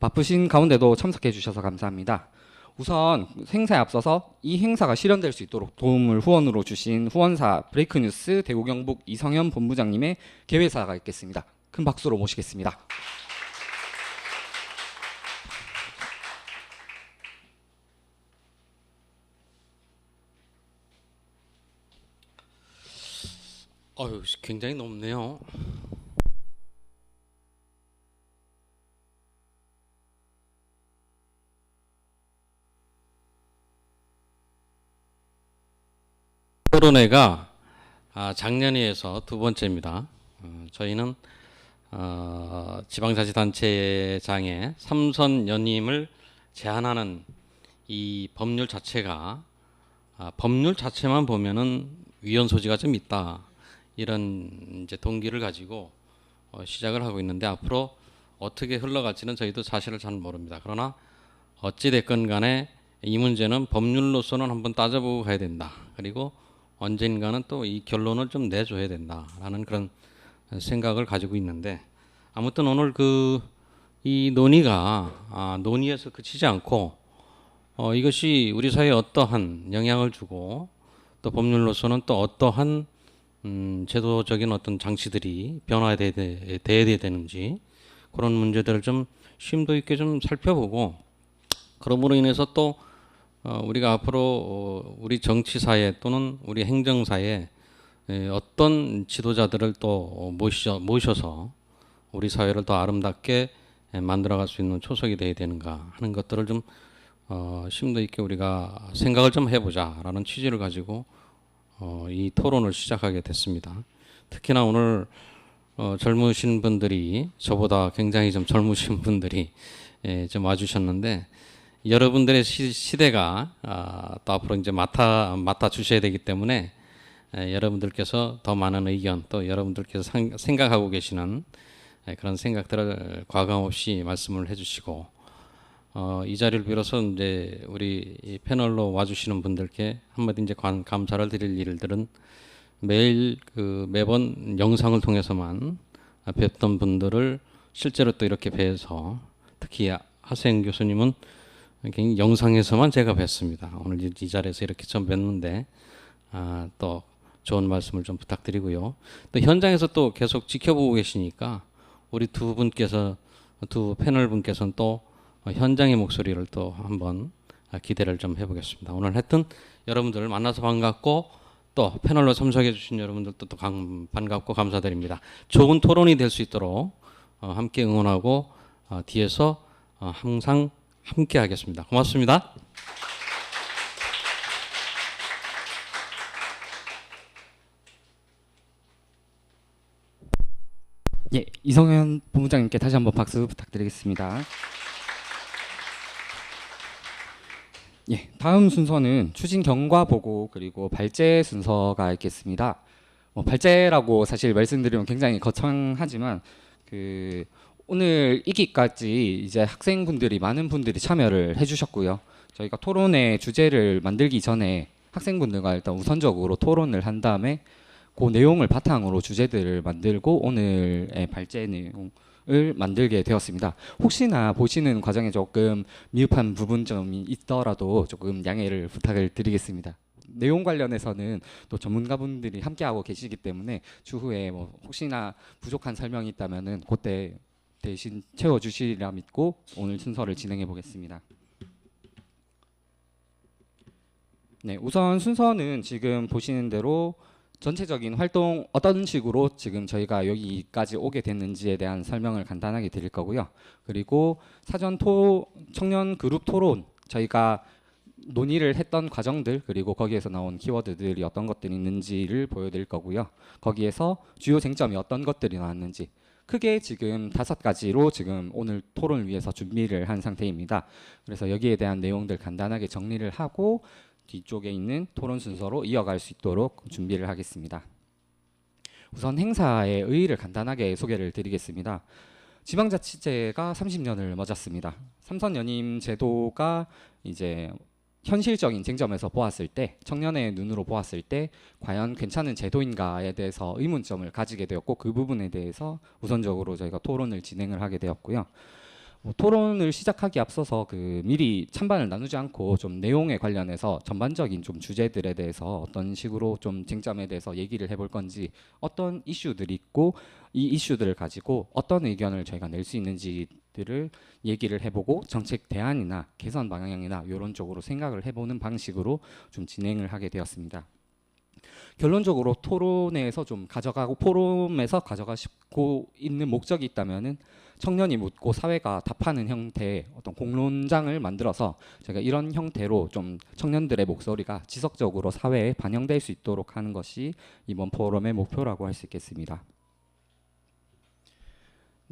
바쁘신 가운데도 참석해 주셔서 감사합니다. 우선 행사에 앞서서 이 행사가 실현될 수 있도록 도움을 후원으로 주신 후원사 브레이크뉴스 대구경북 이성현 본부장님의 개회사가 있겠습니다. 큰 박수로 모시겠습니다. 굉장히 높네요. 토론회가 작년에 이어서 두 번째입니다. 저희는 지방자치단체장의 3선 연임을 제한하는 이 법률 자체가 법률 자체만 보면은 위헌 소지가 좀 있다, 이런 이제 동기를 가지고 시작을 하고 있는데, 앞으로 어떻게 흘러갈지는 저희도 사실을 잘 모릅니다. 그러나 어찌 됐건 간에 이 문제는 법률로서는 한번 따져보고 가야 된다. 그리고 언젠가는 또 이 결론을 좀 내줘야 된다라는 그런 생각을 가지고 있는데, 아무튼 오늘 이 논의가 논의에서 그치지 않고 이것이 우리 사회에 어떠한 영향을 주고 또 법률로서는 또 어떠한 제도적인 어떤 장치들이 변화돼야 되는지, 그런 문제들을 좀 심도 있게 좀 살펴보고, 그러므로 인해서 또 우리가 앞으로 우리 정치사회 또는 우리 행정사에 어떤 지도자들을 또 모셔서 우리 사회를 더 아름답게 만들어갈 수 있는 초석이 되어야 되는가 하는 것들을 좀 심도 있게 우리가 생각을 좀 해보자라는 취지를 가지고 이 토론을 시작하게 됐습니다. 특히나 오늘 젊으신 분들이, 저보다 굉장히 좀 젊으신 분들이 좀 와주셨는데, 여러분들의 시대가 또 앞으로 이제 맡아 주셔야 되기 때문에 여러분들께서 더 많은 의견, 또 여러분들께서 생각하고 계시는 그런 생각들을 과감 없이 말씀을 해주시고, 이 자리를 빌어서 이제 우리 이 패널로 와주시는 분들께 한마디 이제 감사를 드릴 일들은, 매번 영상을 통해서만 뵙던 분들을 실제로 또 이렇게 뵈서, 특히 하세영 교수님은 굉장히 영상에서만 제가 뵀습니다. 오늘 이 자리에서 이렇게 처음 뵀는데 또 좋은 말씀을 좀 부탁드리고요. 또 현장에서 또 계속 지켜보고 계시니까 우리 두 패널 분께서는 또 현장의 목소리를 또 한번 기대를 좀 해보겠습니다. 오늘 하여튼 여러분들을 만나서 반갑고, 또 패널로 참석해 주신 여러분들도 또 반갑고 감사드립니다. 좋은 토론이 될 수 있도록 함께 응원하고 뒤에서 항상 함께 하겠습니다. 고맙습니다. 예, 이성현 본부장님께 다시 한번 박수 부탁드리겠습니다. 예, 다음 순서는 추진 경과 보고 그리고 발제 순서가 있겠습니다. 발제라고 사실 말씀드리면 굉장히 거창하지만 오늘 이 기까지 이제 학생분들이, 많은 분들이 참여를 해주셨고요. 저희가 토론의 주제를 만들기 전에 학생분들과 일단 우선적으로 토론을 한 다음에 그 내용을 바탕으로 주제들을 만들고 오늘의 발제 내용을 만들게 되었습니다. 혹시나 보시는 과정에 조금 미흡한 부분점이 있더라도 조금 양해를 부탁을 드리겠습니다. 내용 관련해서는 또 전문가분들이 함께하고 계시기 때문에 추후에 혹시나 부족한 설명이 있다면은 그때 대신 채워주시리라 믿고 오늘 순서를 진행해 보겠습니다. 네, 우선 순서는 지금 보시는 대로 전체적인 활동, 어떤 식으로 지금 저희가 여기까지 오게 됐는지에 대한 설명을 간단하게 드릴 거고요. 그리고 청년 그룹 토론, 저희가 논의를 했던 과정들, 그리고 거기에서 나온 키워드들이 어떤 것들이 있는지를 보여드릴 거고요. 거기에서 주요 쟁점이 어떤 것들이 나왔는지, 크게 지금 5가지로 지금 오늘 토론을 위해서 준비를 한 상태입니다. 그래서 여기에 대한 내용들 간단하게 정리를 하고 뒤쪽에 있는 토론 순서로 이어갈 수 있도록 준비를 하겠습니다. 우선 행사의 의의를 간단하게 소개를 드리겠습니다. 지방자치제가 30년을 맞았습니다. 3선 연임 제도가 이제 현실적인 쟁점에서 보았을 때, 청년의 눈으로 보았을 때 과연 괜찮은 제도인가에 대해서 의문점을 가지게 되었고, 그 부분에 대해서 우선적으로 저희가 토론을 진행을 하게 되었고요. 토론을 시작하기 앞서서 미리 찬반을 나누지 않고 좀 내용에 관련해서 전반적인 좀 주제들에 대해서 어떤 식으로 좀 쟁점에 대해서 얘기를 해볼 건지, 어떤 이슈들이 있고 이 이슈들을 가지고 어떤 의견을 저희가 낼 수 있는지들을 얘기를 해보고 정책 대안이나 개선 방향이나 이런 쪽으로 생각을 해보는 방식으로 좀 진행을 하게 되었습니다. 결론적으로 토론에서 좀 가져가고 포럼에서 가져가고 있는 목적이 있다면은 청년이 묻고 사회가 답하는 형태의 어떤 공론장을 만들어서 제가 이런 형태로 좀 청년들의 목소리가 지속적으로 사회에 반영될 수 있도록 하는 것이 이번 포럼의 목표라고 할 수 있겠습니다.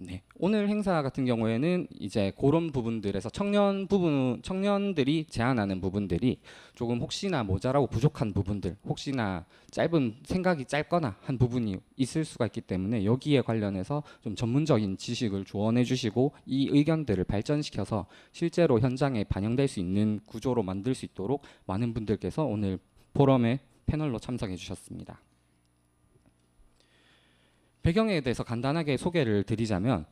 네, 오늘 행사 같은 경우에는 이제 그런 부분들에서 청년들이 제안하는 부분들이 조금 혹시나 모자라고 부족한 부분들, 혹시나 생각이 짧거나 한 부분이 있을 수가 있기 때문에 여기에 관련해서 좀 전문적인 지식을 조언해 주시고 이 의견들을 발전시켜서 실제로 현장에 반영될 수 있는 구조로 만들 수 있도록 많은 분들께서 오늘 포럼에 패널로 참석해 주셨습니다. 배경에 대해서 간단하게 소개를 드리자면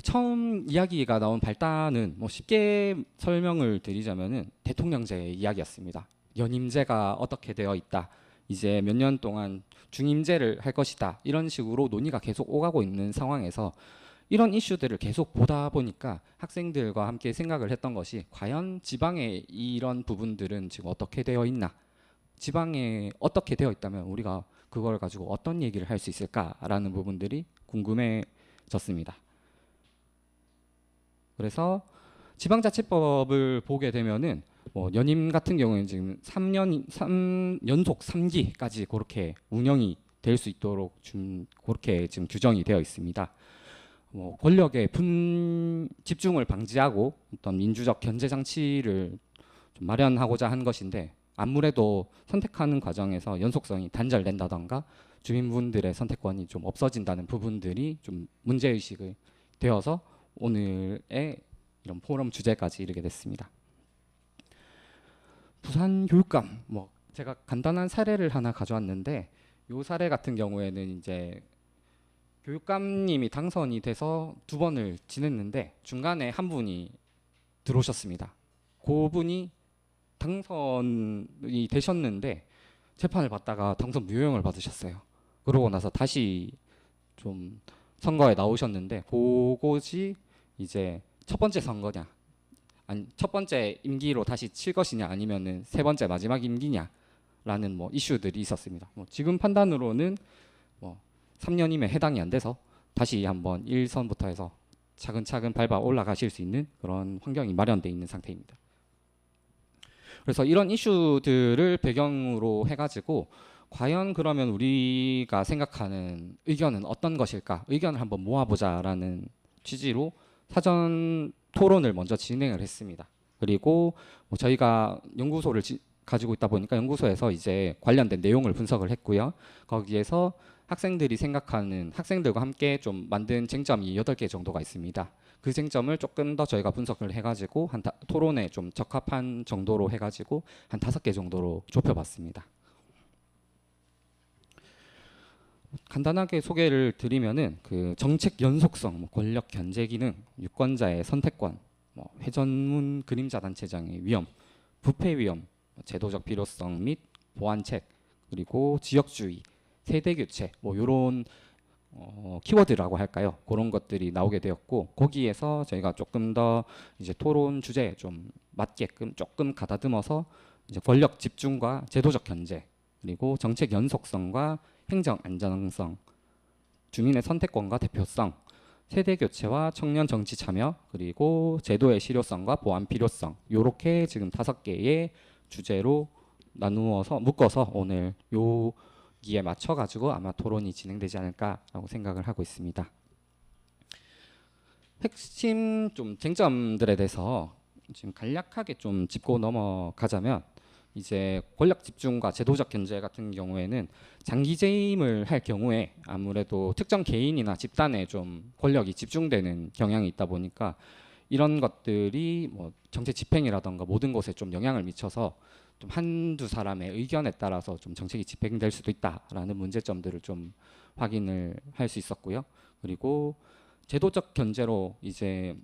처음 이야기가 나온 발단은 쉽게 설명을 드리자면은 대통령제 이야기였습니다. 연임제가 어떻게 되어 있다. 이제 몇 년 동안 중임제를 할 것이다. 이런 식으로 논의가 계속 오가고 있는 상황에서 이런 이슈들을 계속 보다 보니까 학생들과 함께 생각을 했던 것이 과연 지방에 이런 부분들은 지금 어떻게 되어 있나? 지방에 어떻게 되어 있다면 우리가 그걸 가지고 어떤 얘기를 할 수 있을까라는 부분들이 궁금해졌습니다. 그래서 지방자치법을 보게 되면은 연임 같은 경우에는 지금 연속 3기까지 그렇게 운영이 될 수 있도록 그렇게 지금 규정이 되어 있습니다. 권력의 집중을 방지하고 어떤 민주적 견제 장치를 좀 마련하고자 한 것인데 아무래도 선택하는 과정에서 연속성이 단절된다던가 주민분들의 선택권이 좀 없어진다는 부분들이 좀 문제의식이 되어서 오늘의 이런 포럼 주제까지 이르게 됐습니다. 부산 교육감, 제가 간단한 사례를 하나 가져왔는데 이 사례 같은 경우에는 이제 교육감님이 당선이 돼서 2번을 지냈는데 중간에 한 분이 들어오셨습니다. 그분이 당선이 되셨는데 재판을 받다가 당선 무효형을 받으셨어요. 그러고 나서 다시 좀 선거에 나오셨는데 그것이 이제 첫 번째 선거냐, 아니 첫 번째 임기로 다시 칠 것이냐 아니면은 3번째 마지막 임기냐라는 이슈들이 있었습니다. 지금 판단으로는 3년이면 해당이 안 돼서 다시 한번 1선부터 해서 차근차근 밟아 올라가실 수 있는 그런 환경이 마련되어 있는 상태입니다. 그래서 이런 이슈들을 배경으로 해가지고 과연 그러면 우리가 생각하는 의견은 어떤 것일까? 의견을 한번 모아보자라는 취지로 사전 토론을 먼저 진행을 했습니다. 그리고 저희가 연구소를 가지고 있다 보니까 연구소에서 이제 관련된 내용을 분석을 했고요. 거기에서 학생들과 함께 좀 만든 쟁점이 8개 정도가 있습니다. 그 쟁점을 조금 더 저희가 분석을 해가지고 토론에 좀 적합한 정도로 해가지고 한 5개 정도로 좁혀봤습니다. 간단하게 소개를 드리면은 정책 연속성, 권력 견제 기능, 유권자의 선택권, 회전문 그림자 단체장의 위험, 부패 위험, 제도적 필요성 및 보완책, 그리고 지역주의, 세대 교체, 이런 키워드라고 할까요? 그런 것들이 나오게 되었고 거기에서 저희가 조금 더 이제 토론 주제에 좀 맞게끔 조금 가다듬어서 이제 권력 집중과 제도적 견제, 그리고 정책 연속성과 행정 안정성, 주민의 선택권과 대표성, 세대 교체와 청년 정치 참여, 그리고 제도의 실효성과 보완 필요성, 요렇게 지금 5개의 주제로 묶어서 오늘 여기에 맞춰 가지고 아마 토론이 진행되지 않을까라고 생각을 하고 있습니다. 핵심 좀 쟁점들에 대해서 지금 간략하게 좀 짚고 넘어가자면 이제 권력 집중과 제도적 견제 같은 경우에는 장기 재임을 할 경우에 아무래도 특정 개인이나 집단에 좀 권력이 집중되는 경향이 있다 보니까 이런 것들이 정책 집행이라던가 모든 곳에 좀 영향을 미쳐서 좀 한두 사람의 의견에 따라서 좀 정책이 집행될 수도 있다라는 문제점들을 좀 확인을 할 수 있었고요. 그리고 제도적 견제로 이제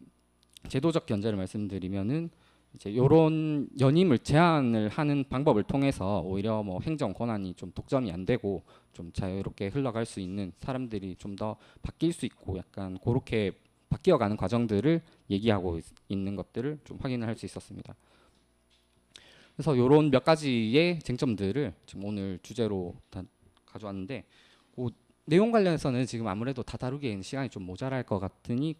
제도적 견제를 말씀드리면은 이제 요런 연임을 제한을 하는 방법을 통해서 오히려 뭐 행정 권한이 좀 독점이 안 되고 좀 자유롭게 흘러갈 수 있는, 사람들이 좀 더 바뀔 수 있고 약간 그렇게 바뀌어가는 과정들을 얘기하고 있는 것들을 좀 확인을 할 수 있었습니다. 그래서 요런 몇 가지의 쟁점들을 지금 오늘 주제로 다 가져왔는데, 그 내용 관련해서는 지금 아무래도 다 다루기에는 시간이 좀 모자랄 것 같으니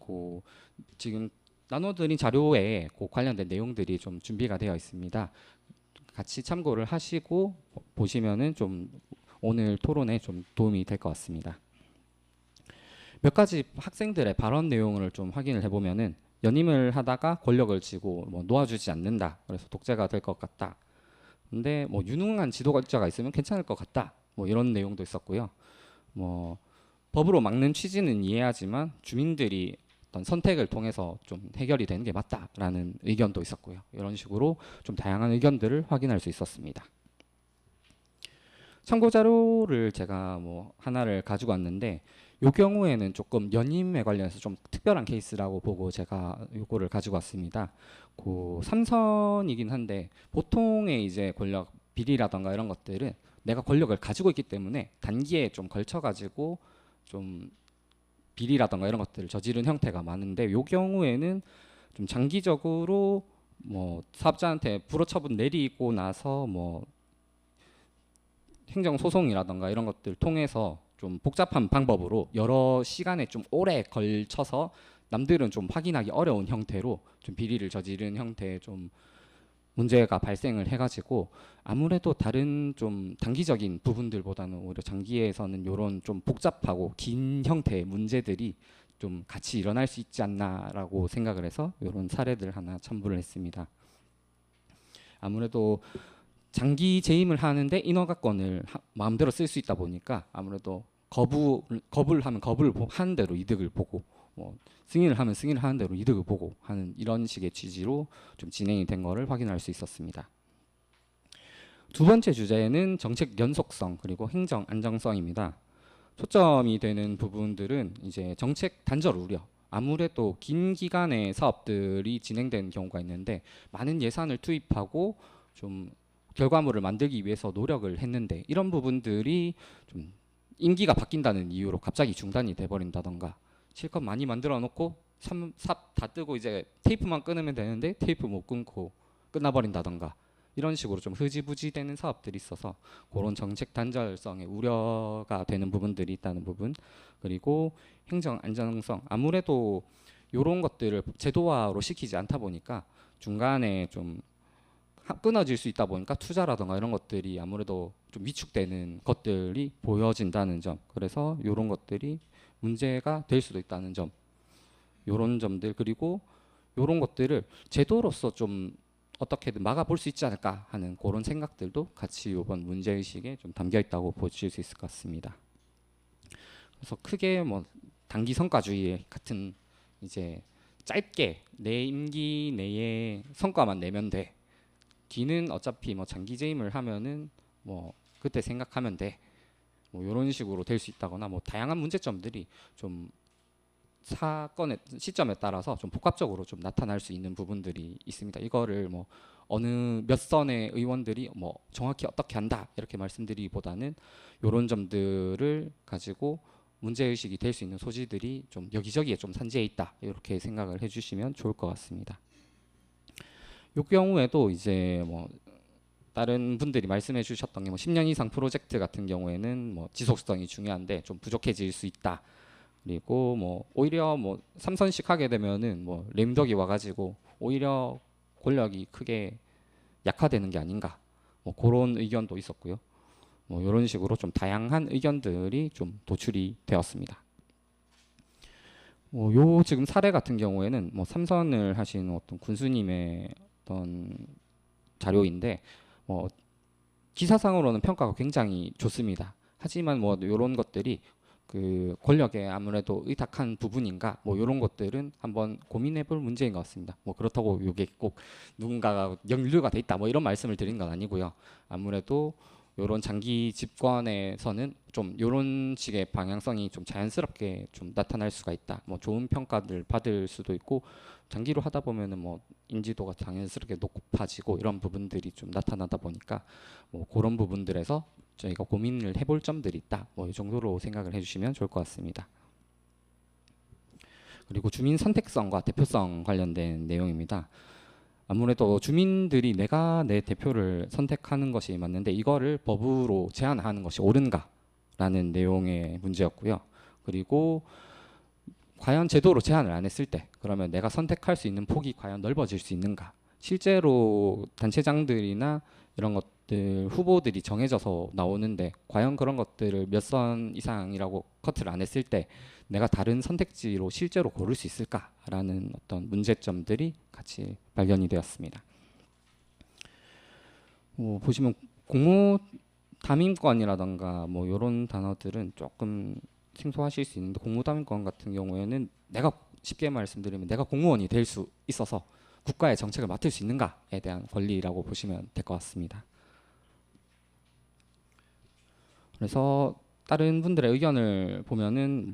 지금 나눠드린 자료에 그 관련된 내용들이 좀 준비가 되어 있습니다. 같이 참고를 하시고 보시면은 좀 오늘 토론에 좀 도움이 될 것 같습니다. 몇 가지 학생들의 발언 내용을 좀 확인을 해보면은, 연임을 하다가 권력을 쥐고 뭐 놓아주지 않는다, 그래서 독재가 될 것 같다. 근데 뭐 유능한 지도자가 있으면 괜찮을 것 같다. 뭐 이런 내용도 있었고요. 뭐 법으로 막는 취지는 이해하지만 주민들이 어떤 선택을 통해서 좀 해결이 되는 게 맞다라는 의견도 있었고요. 이런 식으로 좀 다양한 의견들을 확인할 수 있었습니다. 참고 자료를 제가 뭐 하나를 가지고 왔는데, 이 경우에는 조금 연임에 관련해서 좀 특별한 케이스라고 보고 제가 요거를 가지고 왔습니다. 그 삼선이긴 한데, 보통의 이제 권력 비리라던가 이런 것들은 내가 권력을 가지고 있기 때문에 단기에 좀 걸쳐 가지고 좀 비리라던가 이런 것들을 저지른 형태가 많은데, 요 경우에는 좀 장기적으로 뭐 사업자한테 불허처분 내리고 나서 뭐 행정 소송이라던가 이런 것들 통해서 좀 복잡한 방법으로 여러 시간에 좀 오래 걸쳐서 남들은 좀 확인하기 어려운 형태로 좀 비리를 저지른 형태의 좀 문제가 발생을 해가지고, 아무래도 다른 좀 단기적인 부분들보다는 오히려 장기에서는 이런 좀 복잡하고 긴 형태의 문제들이 좀 같이 일어날 수 있지 않나라고 생각을 해서 이런 사례들 하나 첨부를 했습니다. 아무래도 장기 재임을 하는데 인허가권을 마음대로 쓸 수 있다 보니까 아무래도 거부를 하면 거부를 하는 대로 이득을 보고, 뭐 승인을 하면 승인을 하는 대로 이득을 보고 하는 이런 식의 취지로 좀 진행이 된 거를 확인할 수 있었습니다. 두 번째 주제는 정책 연속성 그리고 행정 안정성입니다. 초점이 되는 부분들은 이제 정책 단절 우려. 아무래도 긴 기간의 사업들이 진행되는 경우가 있는데, 많은 예산을 투입하고 좀 결과물을 만들기 위해서 노력을 했는데, 이런 부분들이 좀 임기가 바뀐다는 이유로 갑자기 중단이 돼버린다던가, 실컷 많이 만들어 놓고 삽 다 뜨고 이제 테이프만 끊으면 되는데 테이프 못 끊고 끝나버린다던가, 이런 식으로 좀 흐지부지 되는 사업들이 있어서 그런 정책 단절성에 우려가 되는 부분들이 있다는 부분, 그리고 행정 안정성, 아무래도 이런 것들을 제도화로 시키지 않다 보니까 중간에 좀 끊어질 수 있다 보니까 투자라던가 이런 것들이 아무래도 좀 위축되는 것들이 보여진다는 점, 그래서 이런 것들이 문제가 될 수도 있다는 점, 이런 점들, 그리고 이런 것들을 제도로서 좀 어떻게든 막아볼 수 있지 않을까 하는 그런 생각들도 같이 이번 문제의식에 좀 담겨 있다고 보실 수 있을 것 같습니다. 그래서 크게 뭐 단기 성과주의 같은, 이제 짧게 내 임기 내에 성과만 내면 돼, 뒤는 어차피 뭐 장기 재임을 하면은 뭐 그때 생각하면 돼, 뭐 이런 식으로 될 수 있다거나, 뭐 다양한 문제점들이 좀 사건의 시점에 따라서 좀 복합적으로 좀 나타날 수 있는 부분들이 있습니다. 이거를 뭐 어느 몇 선의 의원들이 뭐 정확히 어떻게 한다 이렇게 말씀드리기보다는 이런 점들을 가지고 문제의식이 될 수 있는 소지들이 좀 여기저기에 좀 산재해 있다, 이렇게 생각을 해주시면 좋을 것 같습니다. 이 경우에도 이제 뭐 다른 분들이 말씀해 주셨던 게 뭐 10년 이상 프로젝트 같은 경우에는 뭐 지속성이 중요한데 좀 부족해질 수 있다. 그리고 뭐 오히려 뭐 3선씩 하게 되면은 뭐 램덕이 와가지고 오히려 권력이 크게 약화되는 게 아닌가, 뭐 그런 의견도 있었고요. 뭐 이런 식으로 좀 다양한 의견들이 좀 도출이 되었습니다. 요 지금 사례 같은 경우에는 뭐 3선을 하신 어떤 군수님의 어떤 자료인데, 뭐 기사상으로는 평가가 굉장히 좋습니다. 하지만 뭐 이런 것들이 그 권력에 아무래도 의탁한 부분인가, 뭐 이런 것들은 한번 고민해볼 문제인 것 같습니다. 뭐 그렇다고 이게 꼭 누군가가 연루가 돼 있다 뭐 이런 말씀을 드린 건 아니고요. 아무래도 이런 장기 집권에서는 좀 이런 식의 방향성이 좀 자연스럽게 좀 나타날 수가 있다. 뭐 좋은 평가를 받을 수도 있고, 장기로 하다 보면은 뭐 인지도가 자연스럽게 높아지고 이런 부분들이 좀 나타나다 보니까 뭐 그런 부분들에서 저희가 고민을 해볼 점들이 있다. 뭐 이 정도로 생각을 해주시면 좋을 것 같습니다. 그리고 주민 선택성과 대표성 관련된 내용입니다. 아무래도 주민들이 내가 내 대표를 선택하는 것이 맞는데 이거를 법으로 제한하는 것이 옳은가라는 내용의 문제였고요. 그리고 과연 제도로 제한을 안 했을 때 그러면 내가 선택할 수 있는 폭이 과연 넓어질 수 있는가? 실제로 단체장들이나 이런 것들 후보들이 정해져서 나오는데 과연 그런 것들을 몇 선 이상이라고 커트를 안 했을 때 내가 다른 선택지로 실제로 고를 수 있을까라는 어떤 문제점들이 같이 발견이 되었습니다. 보시면 공무 담임권이라던가 뭐 이런 단어들은 조금 생소하실 수 있는데 공무담임권 같은 경우에는 내가 쉽게 말씀드리면 내가 공무원이 될 수 있어서 국가의 정책을 맡을 수 있는가에 대한 권리라고 보시면 될 것 같습니다. 그래서 다른 분들의 의견을 보면은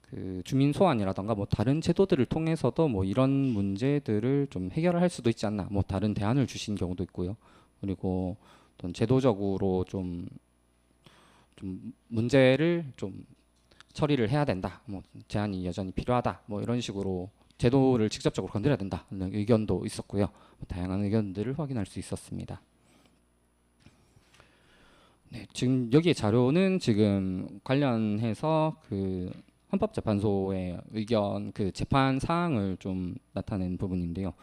그 주민 소환이라던가 뭐 다른 제도들을 통해서도 뭐 이런 문제들을 좀 해결할 수도 있지 않나 뭐 다른 대안을 주신 경우도 있고요. 그리고 어떤 제도적으로 좀 문제를 좀 처리를 해야 된다. 뭐 제한이 여전히 필요하다. 뭐 이런 식으로 제도를 직접적으로 건드려야 된다는 의견도 있었고요. 다양한 의견들을 확인할 수 있었습니다. 네, 지금 여기에 자료는 지금 관련해서 그 헌법재판소의 의견 그 재판 사항을 좀 나타낸 부분인데요.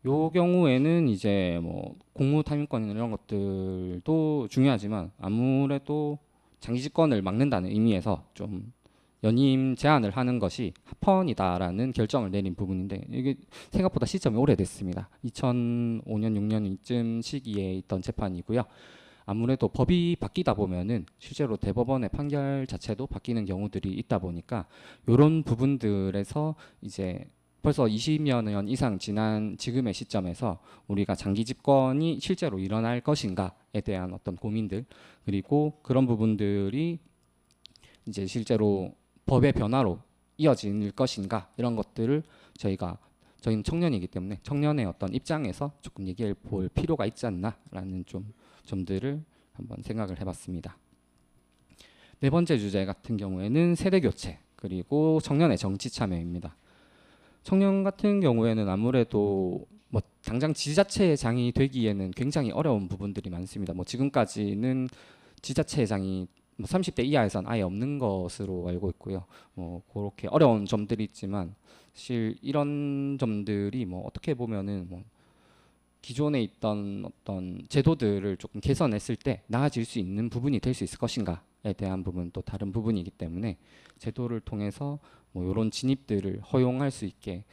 요 경우에는 이제 뭐 공무담임권이나 이런 것들도 중요하지만 아무래도 장기 집권을 막는다는 의미에서 좀 연임 제한을 하는 것이 합헌이다라는 결정을 내린 부분인데 이게 생각보다 시점이 오래됐습니다. 2005년 6년 이쯤 시기에 있던 재판이고요. 아무래도 법이 바뀌다 보면은 실제로 대법원의 판결 자체도 바뀌는 경우들이 있다 보니까 이런 부분들에서 이제 벌써 20여 년 이상 지난 지금의 시점에서 우리가 장기 집권이 실제로 일어날 것인가에 대한 어떤 고민들 그리고 그런 부분들이 이제 실제로 법의 변화로 이어질 것인가 이런 것들을 저희는 청년이기 때문에 청년의 어떤 입장에서 조금 얘기해 볼 필요가 있지 않나라는 좀 점들을 한번 생각을 해봤습니다. 네 번째 주제 같은 경우에는 세대 교체 그리고 청년의 정치 참여입니다. 청년 같은 경우에는 아무래도 뭐 당장 지자체장이 되기에는 굉장히 어려운 부분들이 많습니다. 뭐 지금까지는 지자체장이 뭐 30대 이하에선 아예 없는 것으로 알고 있고요. 뭐 그렇게 어려운 점들이 있지만 사실 이런 점들이 뭐 어떻게 보면은 뭐 기존에 있던 어떤 제도들을 조금 개선했을 때 나아질 수 있는 부분이 될 수 있을 것인가에 대한 부분 또 다른 부분이기 때문에 제도를 통해서 뭐 이런 진입들을 허용할 수 있게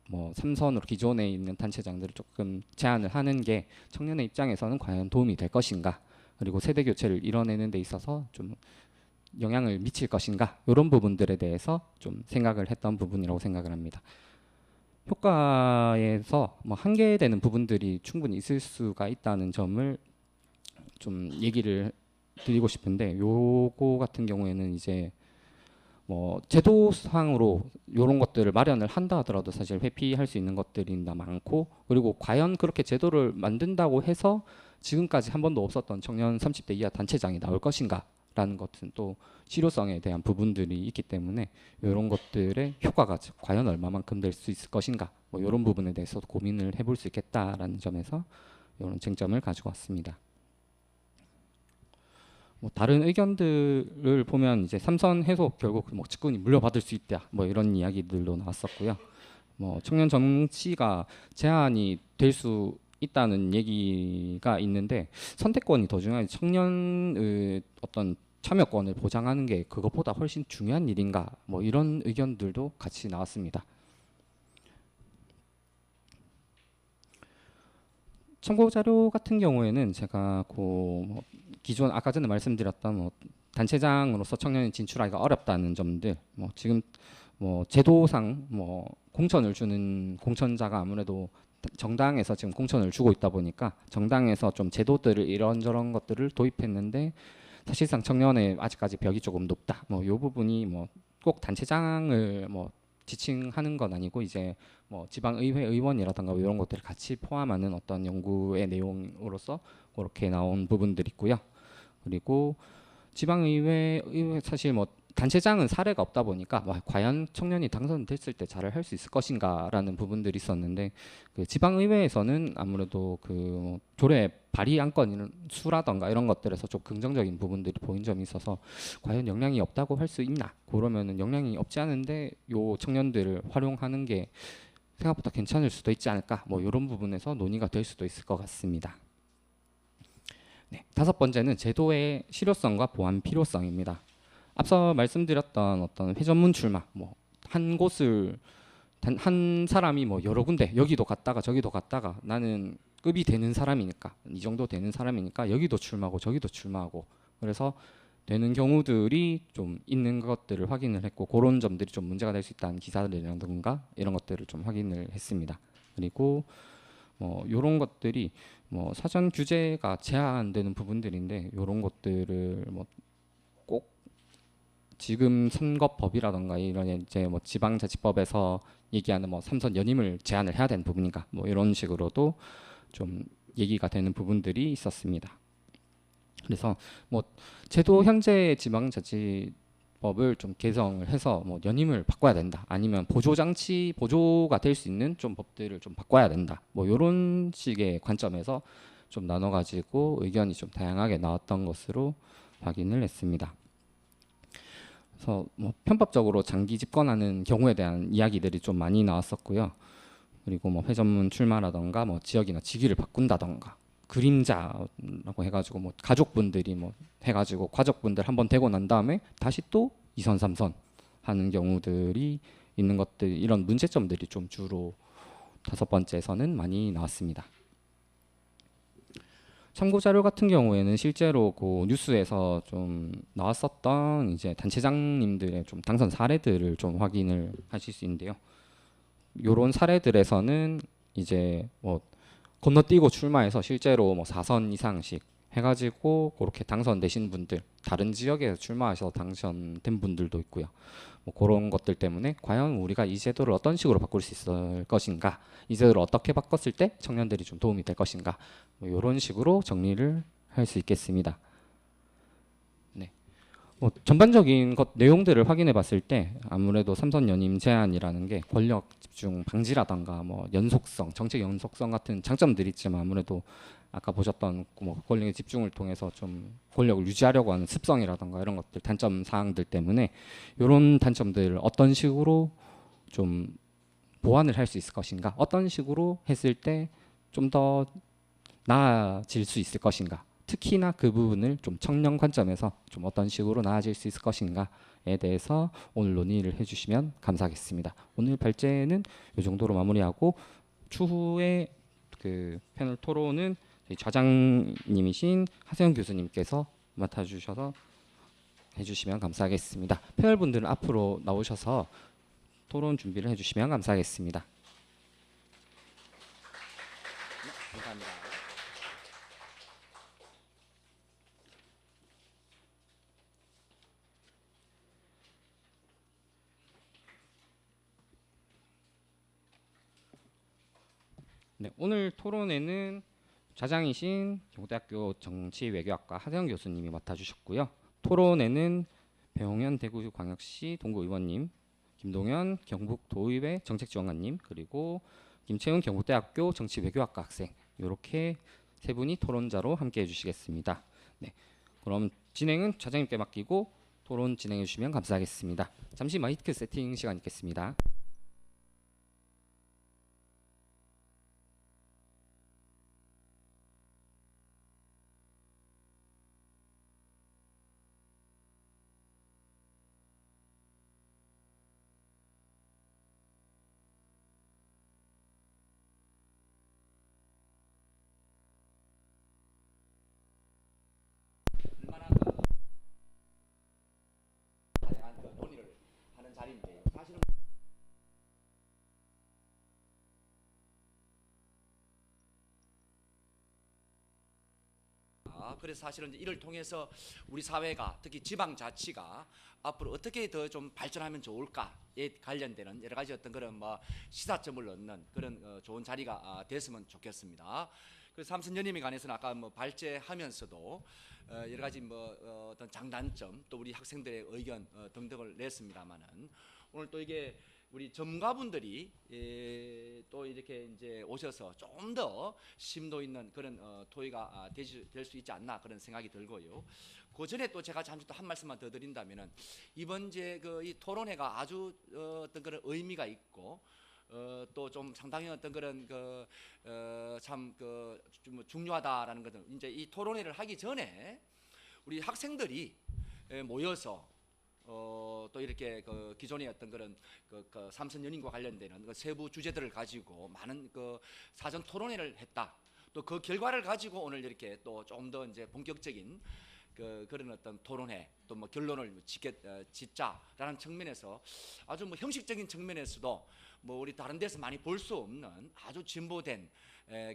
뭐 삼선으로 기존에 있는 단체장들을 조금 제한을 하는 게 청년의 입장에서는 과연 도움이 될 것인가 그리고 세대 교체를 이뤄내는 데 있어서 좀 영향을 미칠 것인가 이런 부분들에 대해서 좀 생각을 했던 부분이라고 생각을 합니다. 효과에서 뭐 한계되는 부분들이 충분히 있을 수가 있다는 점을 좀 얘기를 드리고 싶은데 요거 같은 경우에는 이제 뭐 제도상으로 이런 것들을 마련을 한다 하더라도 사실 회피할 수 있는 것들이 많고 그리고 과연 그렇게 제도를 만든다고 해서 지금까지 한 번도 없었던 청년 30대 이하 단체장이 나올 것인가 라는 것은 또 실효성에 대한 부분들이 있기 때문에 이런 것들의 효과가 과연 얼마만큼 될 수 있을 것인가 뭐 이런 부분에 대해서 고민을 해볼 수 있겠다라는 점에서 이런 쟁점을 가지고 왔습니다. 뭐 다른 의견들을 보면 이제 삼선 해소 결국 뭐 직권이 물려받을 수 있다 뭐 이런 이야기들도 나왔었고요. 뭐 청년 정치가 제한이 될 수 있다는 얘기가 있는데 선택권이 더 중요하지 청년의 어떤 참여권을 보장하는 게 그것보다 훨씬 중요한 일인가 뭐 이런 의견들도 같이 나왔습니다. 참고 자료 같은 경우에는 제가 뭐 기존 아까 전에 말씀드렸던 뭐 단체장으로서 청년이 진출하기가 어렵다는 점들 뭐 지금 뭐 제도상 뭐 공천을 주는 공천자가 아무래도 정당에서 지금 공천을 주고 있다 보니까 정당에서 좀 제도들을 이런저런 것들을 도입했는데 사실상 청년의 아직까지 벽이 조금 높다. 뭐 이 부분이 뭐 꼭 단체장을 뭐 지칭하는 건 아니고 이제 뭐 지방의회 의원이라든가 뭐 이런 것들을 같이 포함하는 어떤 연구의 내용으로서 그렇게 나온 부분들이 있고요. 그리고 지방의회 사실 뭐 단체장은 사례가 없다 보니까 과연 청년이 당선됐을 때 잘을 할 수 있을 것인가라는 부분들이 있었는데 그 지방의회에서는 아무래도 그 조례 발의 안건 수라던가 이런 것들에서 좀 긍정적인 부분들이 보인 점이 있어서 과연 역량이 없다고 할 수 있나? 그러면은 역량이 없지 않은데 요 청년들을 활용하는 게 생각보다 괜찮을 수도 있지 않을까? 뭐 이런 부분에서 논의가 될 수도 있을 것 같습니다. 네, 다섯 번째는 제도의 실효성과 보완 필요성입니다. 앞서 말씀드렸던 어떤 회전문 출마, 뭐 한 곳을 한 사람이 뭐 여러 군데 여기도 갔다가 저기도 갔다가 나는 급이 되는 사람이니까 이 정도 되는 사람이니까 여기도 출마하고 저기도 출마하고 그래서 되는 경우들이 좀 있는 것들을 확인을 했고 그런 점들이 좀 문제가 될 수 있다는 기사들이라든가 이런 것들을 좀 확인을 했습니다. 그리고 뭐 이런 것들이 뭐 사전 규제가 제한되는 부분들인데 이런 것들을 뭐 꼭 지금 선거법이라던가 이런 이제 뭐 지방자치법에서 얘기하는 뭐 삼선 연임을 제한을 해야 되는 부분인가 뭐 이런 식으로도 좀 얘기가 되는 부분들이 있었습니다. 그래서 뭐 제도 현재 지방자치법을 좀 개정을 해서 뭐 연임을 바꿔야 된다 아니면 보조장치 보조가 될 수 있는 좀 법들을 좀 바꿔야 된다 뭐 이런 식의 관점에서 좀 나눠가지고 의견이 좀 다양하게 나왔던 것으로 확인을 했습니다. 그래서 뭐 편법적으로 장기 집권하는 경우에 대한 이야기들이 좀 많이 나왔었고요. 그리고 뭐 회전문 출마라던가 뭐 지역이나 직위를 바꾼다던가 그림자라고 해가지고 뭐 가족분들이 뭐 해가지고 가족분들 한번 되고 난 다음에 다시 또 2선 3선 하는 경우들이 있는 것들 이런 문제점들이 좀 주로 다섯 번째에서는 많이 나왔습니다. 참고 자료 같은 경우에는 실제로 그 뉴스에서 좀 나왔었던 이제 단체장님들의 좀 당선 사례들을 좀 확인을 하실 수 있는데요. 요런 사례들에서는 이제 뭐 건너뛰고 출마해서 실제로 뭐 4선 이상씩 해가지고 그렇게 당선되신 분들, 다른 지역에서 출마하셔서 당선된 분들도 있고요. 뭐 그런 것들 때문에 과연 우리가 이 제도를 어떤 식으로 바꿀 수 있을 것인가, 이 제도를 어떻게 바꿨을 때 청년들이 좀 도움이 될 것인가, 뭐 이런 식으로 정리를 할 수 있겠습니다. 네. 뭐 전반적인 것 내용들을 확인해 봤을 때 아무래도 삼선 연임 제한이라는 게 권력 집중 방지라던가 뭐 연속성, 정책 연속성 같은 장점들이 있지만 아무래도 아까 보셨던 뭐 권력의 집중을 통해서 좀 권력을 유지하려고 하는 습성이라던가 이런 것들 단점 사항들 때문에 이런 단점들을 어떤 식으로 좀 보완을 할 수 있을 것인가, 어떤 식으로 했을 때 좀 더 나아질 수 있을 것인가, 특히나 그 부분을 좀 청년 관점에서 좀 어떤 식으로 나아질 수 있을 것인가에 대해서 오늘 논의를 해주시면 감사하겠습니다. 오늘 발제는 이 정도로 마무리하고 추후에 그 패널 토론은 저희 좌장님이신 하세영 교수님께서 맡아주셔서 해주시면 감사하겠습니다. 패널분들은 앞으로 나오셔서 토론 준비를 해주시면 감사하겠습니다. 감사합니다. 네, 오늘 토론에는 좌장이신 경북대학교 정치외교학과 하세영 교수님이 맡아주셨고요. 토론에는 배홍현 대구광역시 동구의원님, 김동현 경북도의회 정책지원관님, 그리고 김채훈 경북대학교 정치외교학과 학생 이렇게 세 분이 토론자로 함께해 주시겠습니다. 네, 그럼 진행은 좌장님께 맡기고 토론 진행해 주시면 감사하겠습니다. 잠시 마이크 세팅 시간 있겠습니다. 다양한 논의를 하는 자리인데 사실은 있습니다. 그래서 사실은 이를 통해서 우리 사회가 특히 지방자치가 앞으로 어떻게 더 좀 발전하면 좋을까에 관련되는 여러 가지 어떤 그런 뭐 시사점을 얻는 그런 좋은 자리가 됐으면 좋겠습니다. 그 삼선연임에 관해서는 아까 뭐 발제하면서도 여러 가지 뭐 어떤 장단점 또 우리 학생들의 의견 등등을 냈습니다만은 오늘 또 이게 우리 전문가분들이 또 이렇게 이제 오셔서 좀 더 심도 있는 그런 토의가 될 수 있지 않나 그런 생각이 들고요. 그 전에 또 제가 잠시 또 한 말씀만 더 드린다면은 이번 이제 그 이 토론회가 아주 어떤 그런 의미가 있고 또 좀 상당히 어떤 그런 참 좀 중요하다라는 것은 이제 이 토론회를 하기 전에 우리 학생들이 모여서 또 이렇게 그 기존의 어떤 그런 그 삼선 연임과 관련되는 그 세부 주제들을 가지고 많은 그 사전 토론회를 했다. 또 그 결과를 가지고 오늘 이렇게 또 좀 더 이제 본격적인 그런 어떤 토론회 또 뭐 결론을 짓자라는 측면에서 아주 뭐 형식적인 측면에서도 뭐 우리 다른 데서 많이 볼 수 없는 아주 진보된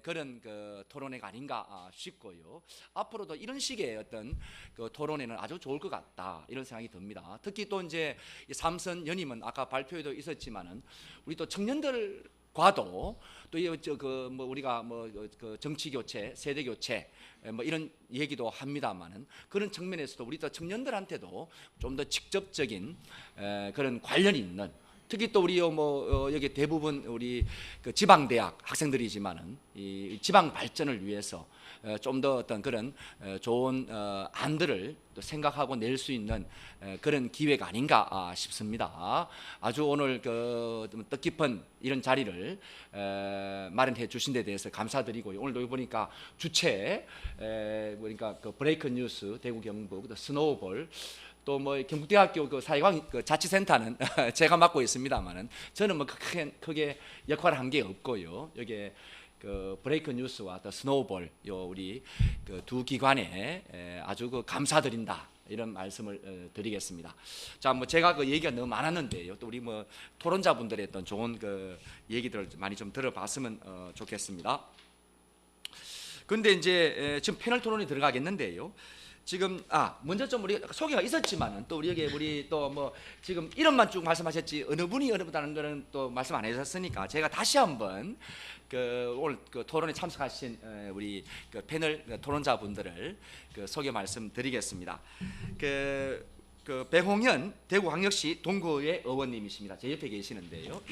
그런 그 토론회가 아닌가 싶고요. 앞으로도 이런 식의 어떤 그 토론회는 아주 좋을 것 같다 이런 생각이 듭니다. 특히 또 이제 이 삼선 연임은 아까 발표에도 있었지만은 우리 또 청년들과도 또 뭐 우리가 뭐 그 정치 교체, 세대 교체 뭐 이런 얘기도 합니다만은 그런 측면에서도 우리 또 청년들한테도 좀 더 직접적인 그런 관련이 있는 특히 또 우리 여기 대부분 우리 그 지방 대학 학생들이지만은 이 지방 발전을 위해서 좀 더 어떤 그런 좋은 안들을 또 생각하고 낼 수 있는 그런 기회가 아닌가 싶습니다. 아주 오늘 그 뜻깊은 이런 자리를 마련해 주신 데 대해서 감사드리고요. 오늘도 보니까 주최 그러니까 그 브레이크 뉴스 대구 경북 또 스노우볼 또 뭐 경북대학교 그 사회관 그 자치센터는 제가 맡고 있습니다만은 저는 뭐 크게 역할을 한 게 없고요. 여기에 그 브레이크 뉴스와 또 스노우볼 요 우리 그 두 기관에 아주 그 감사드린다 이런 말씀을 드리겠습니다. 자, 뭐 제가 그 얘기가 너무 많았는데요. 또 우리 뭐 토론자분들의 어떤 좋은 그 얘기들을 많이 좀 들어봤으면 좋겠습니다. 근데 이제 지금 패널 토론이 들어가겠는데요. 지금 먼저 좀 우리 소개가 있었지만은 또 우리 또 뭐 지금 이름만 쭉 말씀하셨지 어느 분이 어느 분다는 거는 또 말씀 안 해주셨으니까 제가 다시 한번 그 오늘 그 토론에 참석하신 우리 그 패널 토론자분들을 그 소개 말씀드리겠습니다. 그 배홍현 대구광역시 동구의 의원님이십니다. 제 옆에 계시는데요.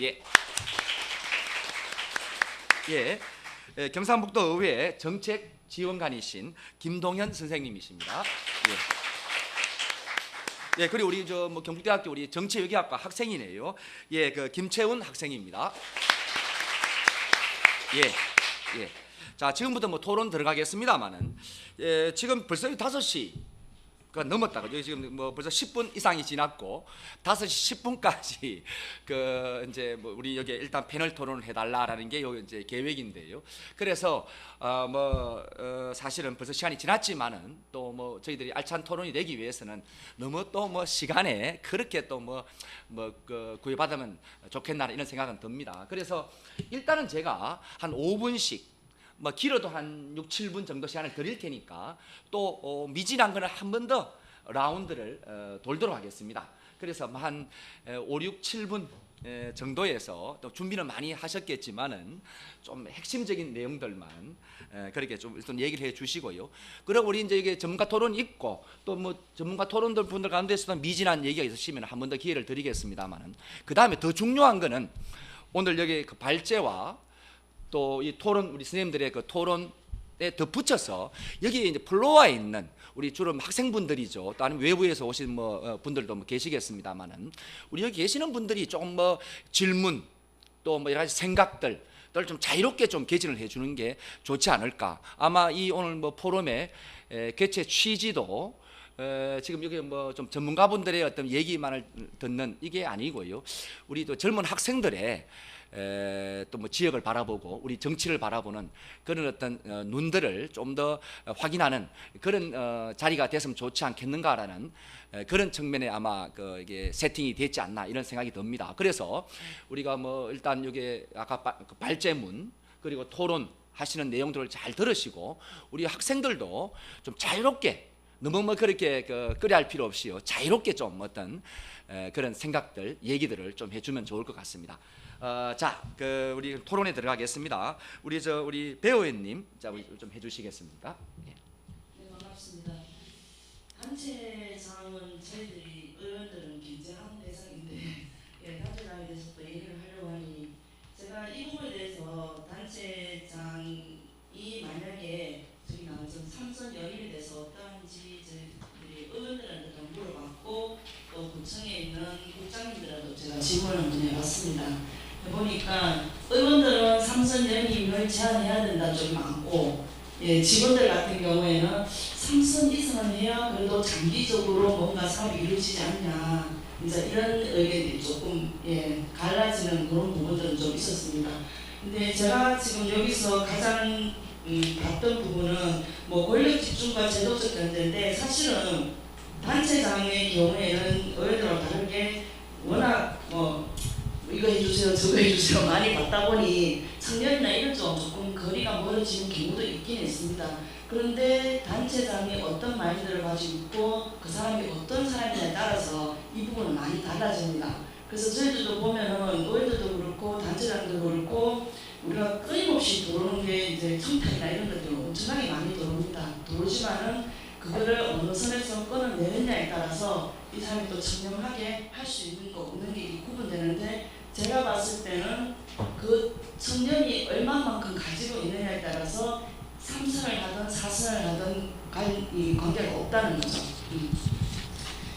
예. 경상북도 의회 정책 지원관이신 김동현 선생님이십니다. 예, 그리고 우리 저 뭐 경북대학교 우리 정치외교학과 학생이네요. 예, 그 김채훈 학생입니다. 예. 자, 지금부터 뭐 토론 들어가겠습니다만은 지금 벌써 5시 가 넘었다가 여기 지금 뭐 벌써 10분 이상이 지났고 5시 10분까지 그 이제 뭐 우리 여기 일단 패널 토론을 해달라라는 게 여기 이제 계획인데요. 그래서 사실은 벌써 시간이 지났지만은 또 뭐 저희들이 알찬 토론이 되기 위해서는 너무 또 뭐 시간에 그렇게 또 그 구애받으면 좋겠나 이런 생각은 듭니다. 그래서 일단은 제가 한 5분씩 뭐 길어도 한 6, 7분 정도 시간을 드릴 테니까 또 미진한 거는 한 번 더 라운드를 돌도록 하겠습니다. 그래서 한 5, 6, 7분 정도에서 또 준비는 많이 하셨겠지만은 좀 핵심적인 내용들만 그렇게 좀 일단 얘기를 해 주시고요. 그리고 우리 이제 이게 전문가 토론이 있고 또 뭐 전문가 토론들 분들 가운데서도 미진한 얘기가 있으시면 한 번 더 기회를 드리겠습니다만은 그 다음에 더 중요한 거는 오늘 여기 그 발제와 또 이 토론 우리 선생님들의 그 토론에 덧붙여서 여기에 이제 플로어에 있는 우리 주로 학생분들이죠. 또 아니면 외부에서 오신 뭐 분들도 뭐 계시겠습니다만은 우리 여기 계시는 분들이 조금 뭐 질문 또 뭐 여러 가지 생각들을 좀 자유롭게 좀 개진을 해주는 게 좋지 않을까. 아마 이 오늘 뭐 포럼의 개최 취지도 지금 여기 뭐 좀 전문가분들의 어떤 얘기만을 듣는 이게 아니고요. 우리 또 젊은 학생들의 또 뭐 지역을 바라보고 우리 정치를 바라보는 그런 어떤 눈들을 좀 더 확인하는 그런 자리가 됐으면 좋지 않겠는가라는 그런 측면에 아마 이게 세팅이 됐지 않나 이런 생각이 듭니다. 그래서 우리가 뭐 일단 여기 아까 발제문 그리고 토론 하시는 내용들을 잘 들으시고 우리 학생들도 좀 자유롭게 너무 뭐 그렇게 끄려할 필요 없이요 자유롭게 좀 어떤 그런 생각들 얘기들을 좀 해주면 좋을 것 같습니다. 자, 우리 토론에 들어가겠습니다. 우리 배우님, 자 우리 좀 해주시겠습니까? 예. 네, 반갑습니다. 단체장은 저희들이 의원들은 경쟁하는 대상인데 예, 단체장에 대해서 또 얘기를 하려고 하니 제가 이 부분에 대해서 단체장이 만약에 저희 나와서 삼선 연임에 대해서 어떠한지 저희들이 의원들한테 좀 물어봤고 또 구청에 있는 국장님들한테도 제가 질문을 한번 해봤습니다. 해보니까 의원들은 삼선 연임을 제한해야 된다는 쪽이 많고 예, 직원들 같은 경우에는 3선 이상은 해야 그래도 장기적으로 뭔가 사업이 이루어지지 않냐 이제 이런 의견이 조금 갈라지는 그런 부분들은 좀 있었습니다. 근데 제가 지금 여기서 가장 봤던 부분은 뭐 권력 집중과 제도적 견제인데 사실은 단체장의 경우에는 의원들하고 다르게 워낙 뭐 이거 해주세요 저거 해주세요 많이 받다 보니 청년이나 이런 쪽 조금 거리가 멀어지는 경우도 있긴 있습니다. 그런데 단체장이 어떤 마인드를 가지고 있고 그 사람이 어떤 사람이냐에 따라서 이 부분은 많이 달라집니다. 그래서 저희들도 보면은 의원들도 그렇고 단체장도 그렇고 우리가 끊임없이 들어오는 게 이제 청탁이나 이런 것들 엄청나게 많이 들어옵니다. 들어오지만은 그거를 어느 선에서 끊어내느냐에 따라서 이 사람이 또 청렴하게 할 수 있는 거 없는 게 구분되는데 제가 봤을 때는 그 청년이 얼마만큼 가지고 있느냐에 따라서 3선을 하든 4선을 하든 관계가 없다는 거죠.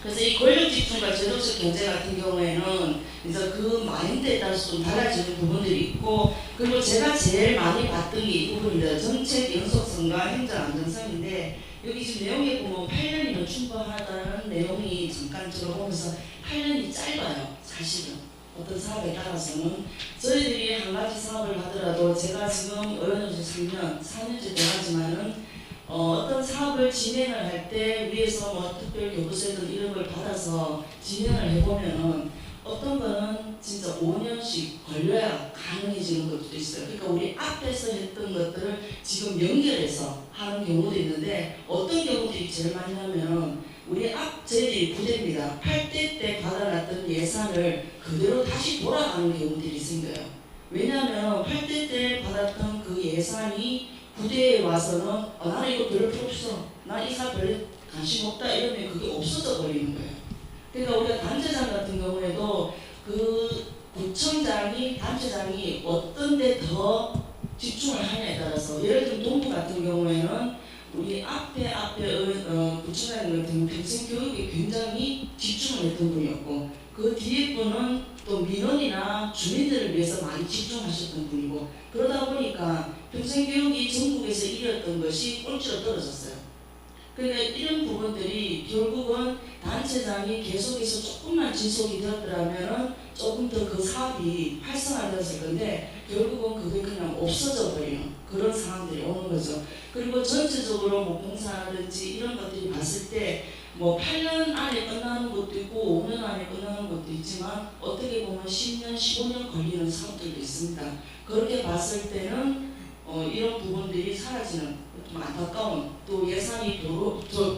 그래서 이 권력 집중과 제도적 경제 같은 경우에는 이제 그 마인드에 따라서 좀 달라지는 부분들이 있고 그리고 제가 제일 많이 봤던 게 이 부분입니다. 정책 연속성과 행정 안정성인데 여기 지금 내용에 보면 8년이면 충분하다는 내용이 잠깐 들어보면서 8년이 짧아요. 사실은. 어떤 사업에 따라서는 저희들이 한 가지 사업을 하더라도 제가 지금 의원으로서 3년, 4년째 돼가지만은 어떤 사업을 진행을 할 때 위에서 뭐 특별 교부세든 이런 걸 받아서 진행을 해보면은 어떤 거는 진짜 5년씩 걸려야 가능해지는 것도 있어요. 그러니까 우리 앞에서 했던 것들을 지금 연결해서 하는 경우도 있는데 어떤 경우들이 제일 많이 하면 우리 저희들이 부대입니다. 8대 때 받아놨던 예산을 그대로 다시 돌아가는 경우들이 생겨요. 왜냐하면 8대 때 받았던 그 예산이 부대에 와서는 나는 이거 별로 필요 없어. 나 이 사업 별로 관심 없다 이러면 그게 없어져 버리는 거예요. 그러니까 우리가 단체장 같은 경우에도 그 구청장이 단체장이 어떤 데 더 집중을 하냐에 따라서 예를 들면 동부 같은 경우에는 우리 앞에 구청장 같은 경우 평생 교육에 굉장히 집중을 했던 분이었고 그 뒤에 분은 또 민원이나 주민들을 위해서 많이 집중하셨던 분이고 그러다 보니까 평생 교육이 전국에서 1위였던 것이 꼴찌로 떨어졌어요. 그러니까 이런 부분들이 결국은 단체장이 계속해서 조금만 지속이 되었더라면 조금 더 그 사업이 활성화되었을 건데 결국은 그게 그냥 없어져 버리는 그런 상황들이 오는 거죠. 그리고 전체적으로 뭐 공사라든지 이런 것들이 봤을 때 뭐 8년 안에 끝나는 것도 있고 5년 안에 끝나는 것도 있지만 어떻게 보면 10년, 15년 걸리는 사업들도 있습니다. 그렇게 봤을 때는 이런 부분들이 사라지는 좀 안타까운 또 예산이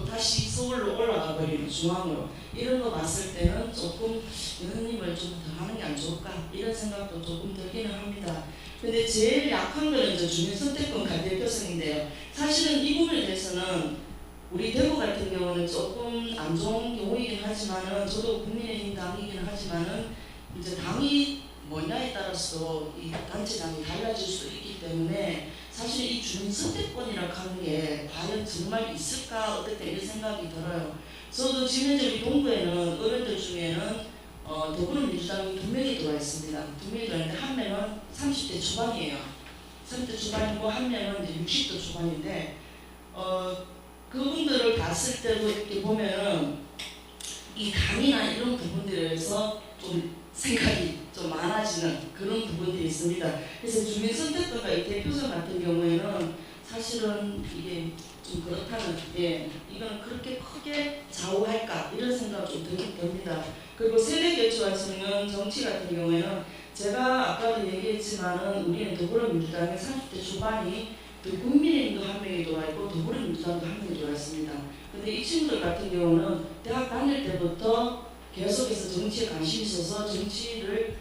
다시 서울로 올라가 버리는 중앙으로 이런 거 봤을 때는 조금 의원님을 좀 더 하는 게 안 좋을까 이런 생각도 조금 들기는 합니다. 근데 제일 약한 거는 이제 주민선택권과 대표성인데요. 사실은 이 부분에 대해서는 우리 대구 같은 경우는 조금 안 좋은 경우이긴 하지만은 저도 국민의힘 당이긴 하지만은 이제 당이 뭐냐에 따라서 이 단체장이 달라질 수 있기 때문에 사실 이 주민 선택권이라고 하는 게 과연 정말 있을까 어떨 때 이런 생각이 들어요. 저도 지금 현재 우리 동구에는 어른들 중에는 더불어민주당이 2명이 들어와 있습니다. 2명이 들어있는데 한 명은 30대 초반이에요. 30대 초반이고 한 명은 이제 60대 초반인데 그분들을 봤을 때도 이렇게 보면은 이 당이나 이런 부분들에서 좀 생각이 좀 많아지는 그런 부분들이 있습니다. 그래서 주민선택권과 이 대표성 같은 경우에는 사실은 이게 좀 그렇다는 이건 그렇게 크게 좌우할까 이런 생각이 좀 들긴 듭니다. 그리고 세대교체와 청년 정치 같은 경우에는 제가 아까도 얘기했지만은 우리는 더불어민주당의 30대 초반이 또 국민의힘도 한 명이 들어와 있고 더불어민주당도 한 명이 들어와 있습니다. 근데 이 친구들 같은 경우는 대학 다닐 때부터 계속해서 정치에 관심이 있어서 정치를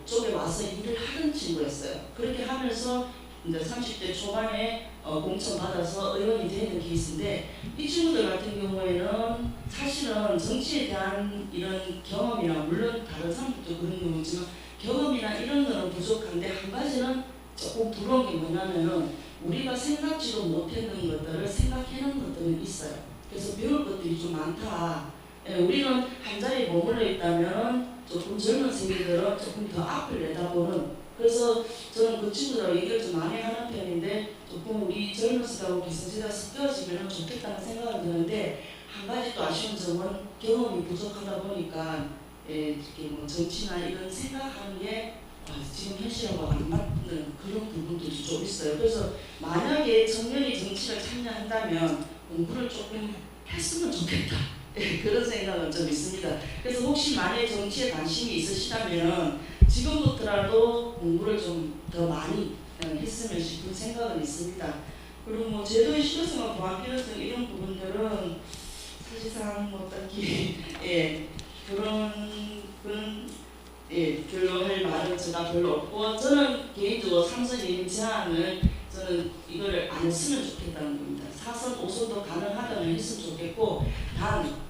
쪽에 와서 일을 하던 친구였어요. 그렇게 하면서 이제 30대 초반에 공천 받아서 의원이 되는 케이스인데 이 친구들 같은 경우에는 사실은 정치에 대한 이런 경험이나 물론 다른 사람들도 그런 경우지만 경험이나 이런 거는 부족한데 한 가지는 조금 부러운 게 뭐냐면은 우리가 생각지도 못했는 것들을 생각해놓은 것들은 있어요. 그래서 배울 것들이 좀 많다. 예, 우리는 한 자리에 머물러 있다면 조금 젊은 세대들은 조금 더 앞을 내다보는 그래서 저는 그 친구들하고 얘기를 좀 많이 하는 편인데 조금 우리 젊은 세대하고 기성세대가 섞여지면 좋겠다는 생각은 드는데 한 가지 또 아쉬운 점은 경험이 부족하다 보니까 이렇게 뭐 정치나 이런 생각하는 게 지금 현실하고 안 맞는 그런 부분들이 좀 있어요. 그래서 만약에 청년이 정치를 참여한다면 공부를 조금 했으면 좋겠다. 그런 생각은 좀 있습니다. 그래서 혹시 만약에 정치에 관심이 있으시다면 지금부터라도 공부를 좀 더 많이 했으면 싶은 생각은 있습니다. 그리고 뭐 제도의 실효성과 보안 필요성 이런 부분들은 사실상 뭐 딱히 그런 별로 할 말은 제가 별로 없고 저는 개인적으로 3선 2인 제한을 저는 이거를 안 했으면 좋겠다는 겁니다. 4선 5선도 가능하다면 했으면 좋겠고 단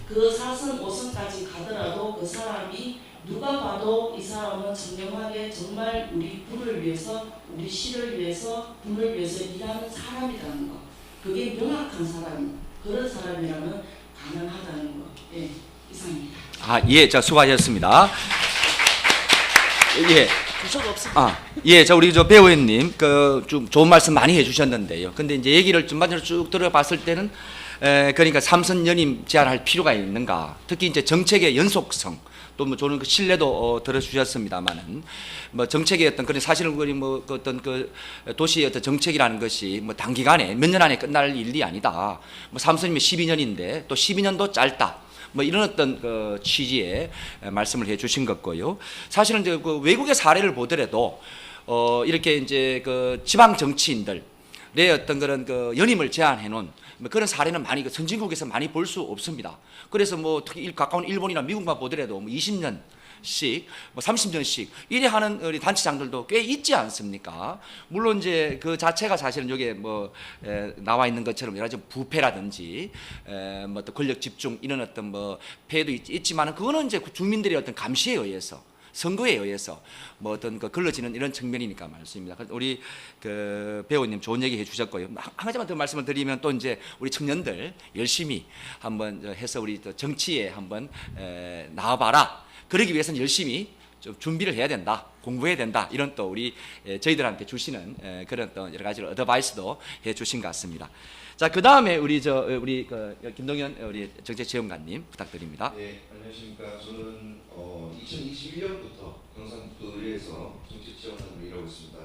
그 4선 5선까지 가더라도 그 사람이 누가 봐도 이 사람은 정명하게 정말 우리 부를 위해서 우리 시를 위해서 부를 위해서 일하는 사람이라는 거 그게 명확한 사람 그런 사람이라면 가능하다는 거 이상입니다. 예, 자 수고하셨습니다. 예. 부서가 없습니다. 예, 자 우리 저 배 의원님 좀 좋은 말씀 많이 해주셨는데요. 근데 이제 얘기를 좀 마지막으로 쭉 들어봤을 때는 그러니까 3선 연임 제한할 필요가 있는가? 특히 이제 정책의 연속성. 또 뭐 저는 그 신뢰도 들어주셨습니다만은 뭐 정책의 어떤 그런 사실은 뭐 어떤 그 도시의 어떤 정책이라는 것이 뭐 단기간에 몇 년 안에 끝날 일이 아니다. 뭐 3선이면 12년인데 또 12년도 짧다. 뭐 이런 어떤 그 취지의 말씀을 해주신 것고요. 사실은 이제 그 외국의 사례를 보더라도 이렇게 이제 그 지방 정치인들 내 어떤 그런 그 연임을 제한해 놓은 뭐 그런 사례는 많이 선진국에서 많이 볼 수 없습니다. 그래서 뭐 특히 가까운 일본이나 미국만 보더라도 뭐 20년씩 뭐 30년씩 이래 하는 우리 단체장들도 꽤 있지 않습니까? 물론 이제 그 자체가 사실은 여기에 뭐 나와 있는 것처럼 여러 가지 부패라든지 뭐 또 권력 집중 이런 어떤 뭐 폐해도 있지만은 그거는 이제 주민들의 어떤 감시에 의해서 선거에 의해서 뭐 어떤 그 걸러지는 이런 측면이니까 말씀입니다. 우리 그 배우님 좋은 얘기 해주셨고요. 한 가지만 더 말씀을 드리면 또 이제 우리 청년들 열심히 한번 해서 우리 또 정치에 한번 나와봐라. 그러기 위해서는 열심히 좀 준비를 해야 된다. 공부해야 된다. 이런 또 우리 저희들한테 주시는 그런 또 여러 가지 어드바이스도 해주신 것 같습니다. 자, 그 다음에 우리 우리 그 김동연 우리 정책지원관님 부탁드립니다. 네, 안녕하십니까. 저는 2021년부터 경상북도의회에서 정책 지원하는 일하고 있습니다.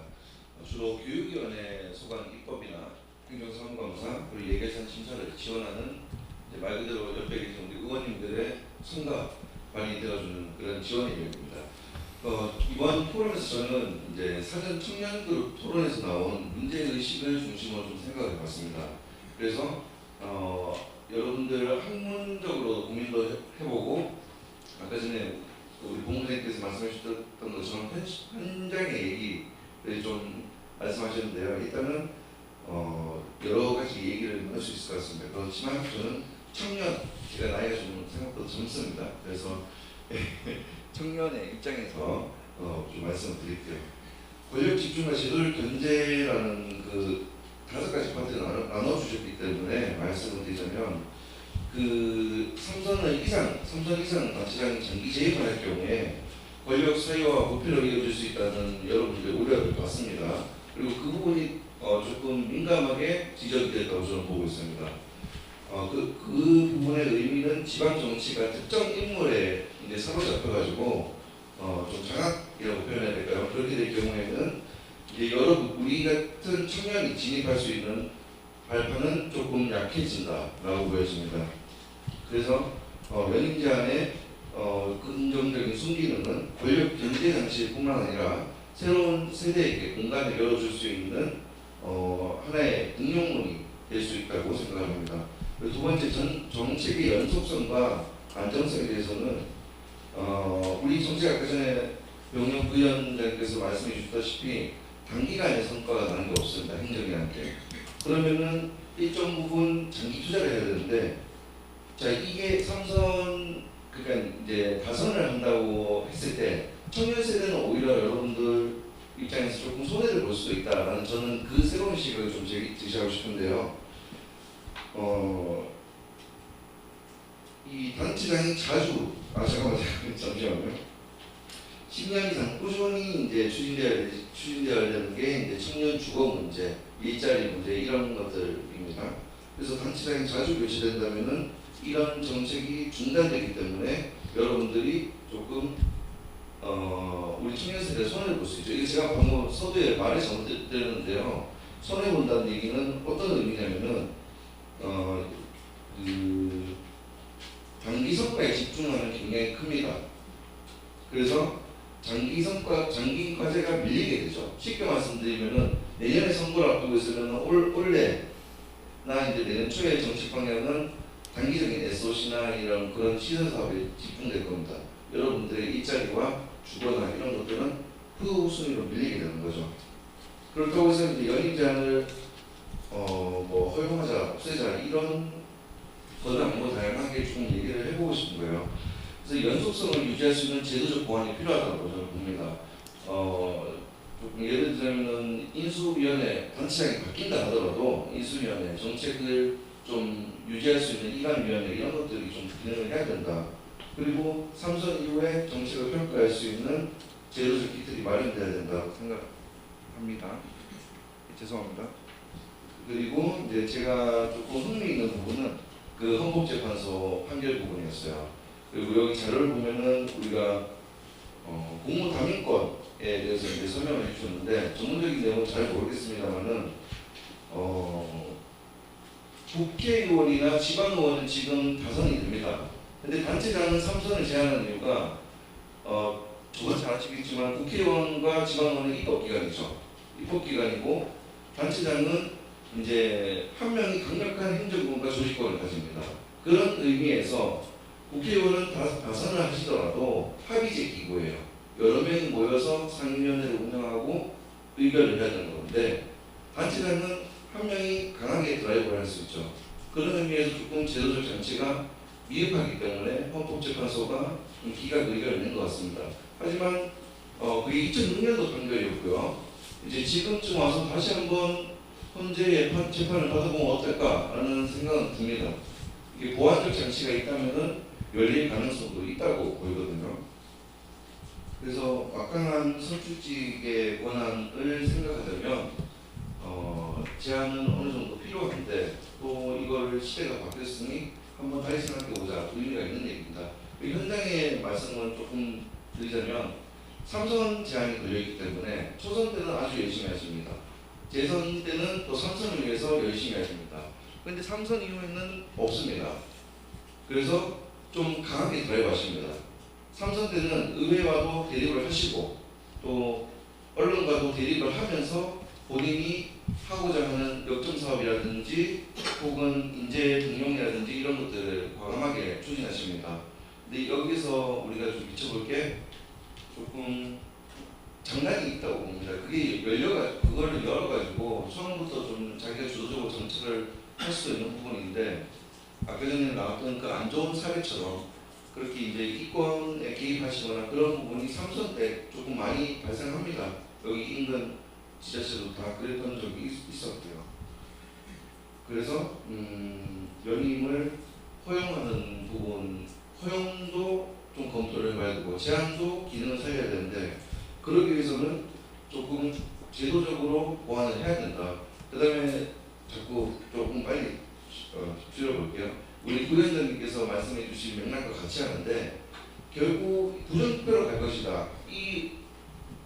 주로 교육위원회 소관 입법이나 행정사무감사 그리고 예결산 심사를 지원하는 말 그대로 옆에 계신 우리 의원님들의 손과 발이 되어주는 그런 지원 인력입니다. 이번 포럼에서 저는 이제 사전 청년그룹 토론에서 나온 문제의식을 중심으로 좀 생각해봤습니다. 그래서 여러분들 학문적으로 고민도 해보고 아까 전에 우리 본부장님께서 말씀하셨던 것처럼 현장의 얘기를 좀 말씀하셨는데요. 일단은 여러 가지 얘기를 할 수 있을 것 같습니다. 그렇지만 저는 청년, 제가 나이가 좀 생각보다 젊습니다. 그래서 청년의 입장에서 좀 말씀을 드릴게요. 권력 집중과 제도를 견제라는 그 5가지 파트를 나눠주셨기 때문에 말씀을 드리자면 그 3선 이상 단체장이 장기 재임을 할 경우에 권력 사유와 부패로 이어질 수 있다는 여러분들의 우려를 봤습니다. 그리고 그 부분이 조금 민감하게 지적이 됐다고 저는 보고 있습니다. 그 부분의 의미는 지방 정치가 특정 인물에 이제 사로잡혀가지고 좀 장악이라고 표현해야 될까요? 그렇게 될 경우에는 이제 우리 같은 청년이 진입할 수 있는 발판은 조금 약해진다라고 보여집니다. 그래서 연임 제한에 긍정적인 순기능은 권력 견제 장치뿐만 아니라 새로운 세대에게 공간을 열어줄 수 있는 하나의 응용문이 될 수 있다고 생각합니다. 그리고 두 번째, 정책의 연속성과 안정성에 대해서는 우리 정책 아까 전에 병영 부위원장께서 말씀해 주셨다시피 단기간에 성과가 나는 게 없습니다. 행정이한테. 그러면은 일정 부분 장기 투자를 해야 되는데, 자 이게 삼선 그러니까 이제 다선을 한다고 했을 때 청년 세대는 오히려 여러분들 입장에서 조금 손해를 볼 수도 있다라는 저는 그 새로운 시각을 좀 제시하고 싶은데요. 이 단체장이 자주 잠시만요. 10년 이상 꾸준히 이제 추진되어야 되는 게 이제 청년 주거 문제, 일자리 문제 이런 것들입니다. 그래서 단체장이 자주 교체된다면은 이런 정책이 중단되기 때문에 여러분들이 조금 우리 청년 세대 손해를 볼 수 있죠. 이게 제가 방금 서두에 말을 잘못드렸는데요. 손해 본다는 얘기는 어떤 의미냐면은 그 단기 성과에 집중하는 굉장히 큽니다. 그래서 장기 과제가 밀리게 되죠. 쉽게 말씀드리면은 내년에 선거를 앞두고 있으면 올해나 이제 내년 초에 정책 방향은 단기적인 SOC나 이런 그런 시설 사업에 집중될 겁니다. 여러분들의 일자리와 주거나 이런 것들은 후순위로 밀리게 되는 거죠. 그렇다고 해서 이제 연임 제한을 뭐 허용하자, 없애자 이런 거는 아니고 다양하게 좀 얘기를 해보고 싶은 거예요. 그래서 연속성을 유지할 수 있는 제도적 보완이 필요하다고 저는 봅니다. 조금 예를 들자면은 인수위원회 단체장이 바뀐다 하더라도 인수위원회 정책을 좀 유지할 수 있는 이관위원회 이런 것들이 좀 기능을 해야 된다. 그리고 삼선 이후에 정책을 평가할 수 있는 제도적 기틀이 마련돼야 된다고 생각합니다. 죄송합니다. 그리고 이제 제가 조금 흥미있는 부분은 그 헌법재판소 판결 부분이었어요. 그리고 여기 자료를 보면은 우리가 공무담임권에 대해서 이제 설명을 해주셨는데 전문적인 내용은 잘 모르겠습니다만은 국회의원이나 지방의원은 지금 다선이 됩니다. 근데 단체장은 3선을 제한하는 이유가 저건 잘 아시겠지만 국회의원과 지방의원은 입법기관이죠. 입법기관이고 단체장은 이제 한 명이 강력한 행정권과 조직권을 가집니다. 그런 의미에서 국회의원은 다선을 하시더라도 합의제 기구예요. 여러 명이 모여서 상임위원회를 운영하고 의결을 해야 되는 건데 단체장은 한 명이 강하게 드라이브를 할 수 있죠. 그런 의미에서 조금 제도적 장치가 미흡하기 때문에 헌법재판소가 좀 기각 의결을 낸 것 같습니다. 하지만 그게 2006년도 판결이었고요. 이제 지금쯤 와서 다시 한번 헌재의 재판을 받아보면 어떨까라는 생각은 듭니다. 이게 보완적 장치가 있다면은 열릴 가능성도 있다고 보이거든요. 그래서 막강한 선출직의 권한을 생각하자면 제한은 어느 정도 필요한데 또 이걸 시대가 바뀌었으니 한번 다시 생각해보자 의미가 있는 얘기입니다. 현장의 말씀을 조금 드리자면 3선 제한이 걸려있기 때문에 초선 때는 아주 열심히 하십니다. 재선 때는 또 3선을 위해서 열심히 하십니다. 그런데 3선 이후에는 없습니다. 그래서 좀 강하게 드라이브 하십니다. 3선 때는 의회와도 대립을 하시고 또 언론과도 대립을 하면서 본인이 하고자 하는 역점 사업이라든지 혹은 인재 등용이라든지 이런 것들을 과감하게 추진하십니다. 근데 여기서 우리가 좀 비춰볼 게 조금 장단이 있다고 봅니다. 그게 그걸 열어가지고 처음부터 좀 자기가 주도적으로 정책을 할 수 있는 부분인데 아까 전에 나왔던 그 안 좋은 사례처럼 그렇게 이제 이권에 개입하시거나 그런 부분이 3선 때 조금 많이 발생합니다. 여기 인근 지자체도 다 그랬던 적이 있었고요. 그래서 연임을 허용하는 부분, 허용도 좀 검토를 해봐야 되고 제한도 기능을 살려야 되는데 그러기 위해서는 조금 제도적으로 보완을 해야 된다. 그 다음에 자꾸 조금 빨리 줄여볼게요. 우리 부위원장님께서 말씀해 주신 맥락과 같이 하는데 결국 부정투표로 갈 것이다. 이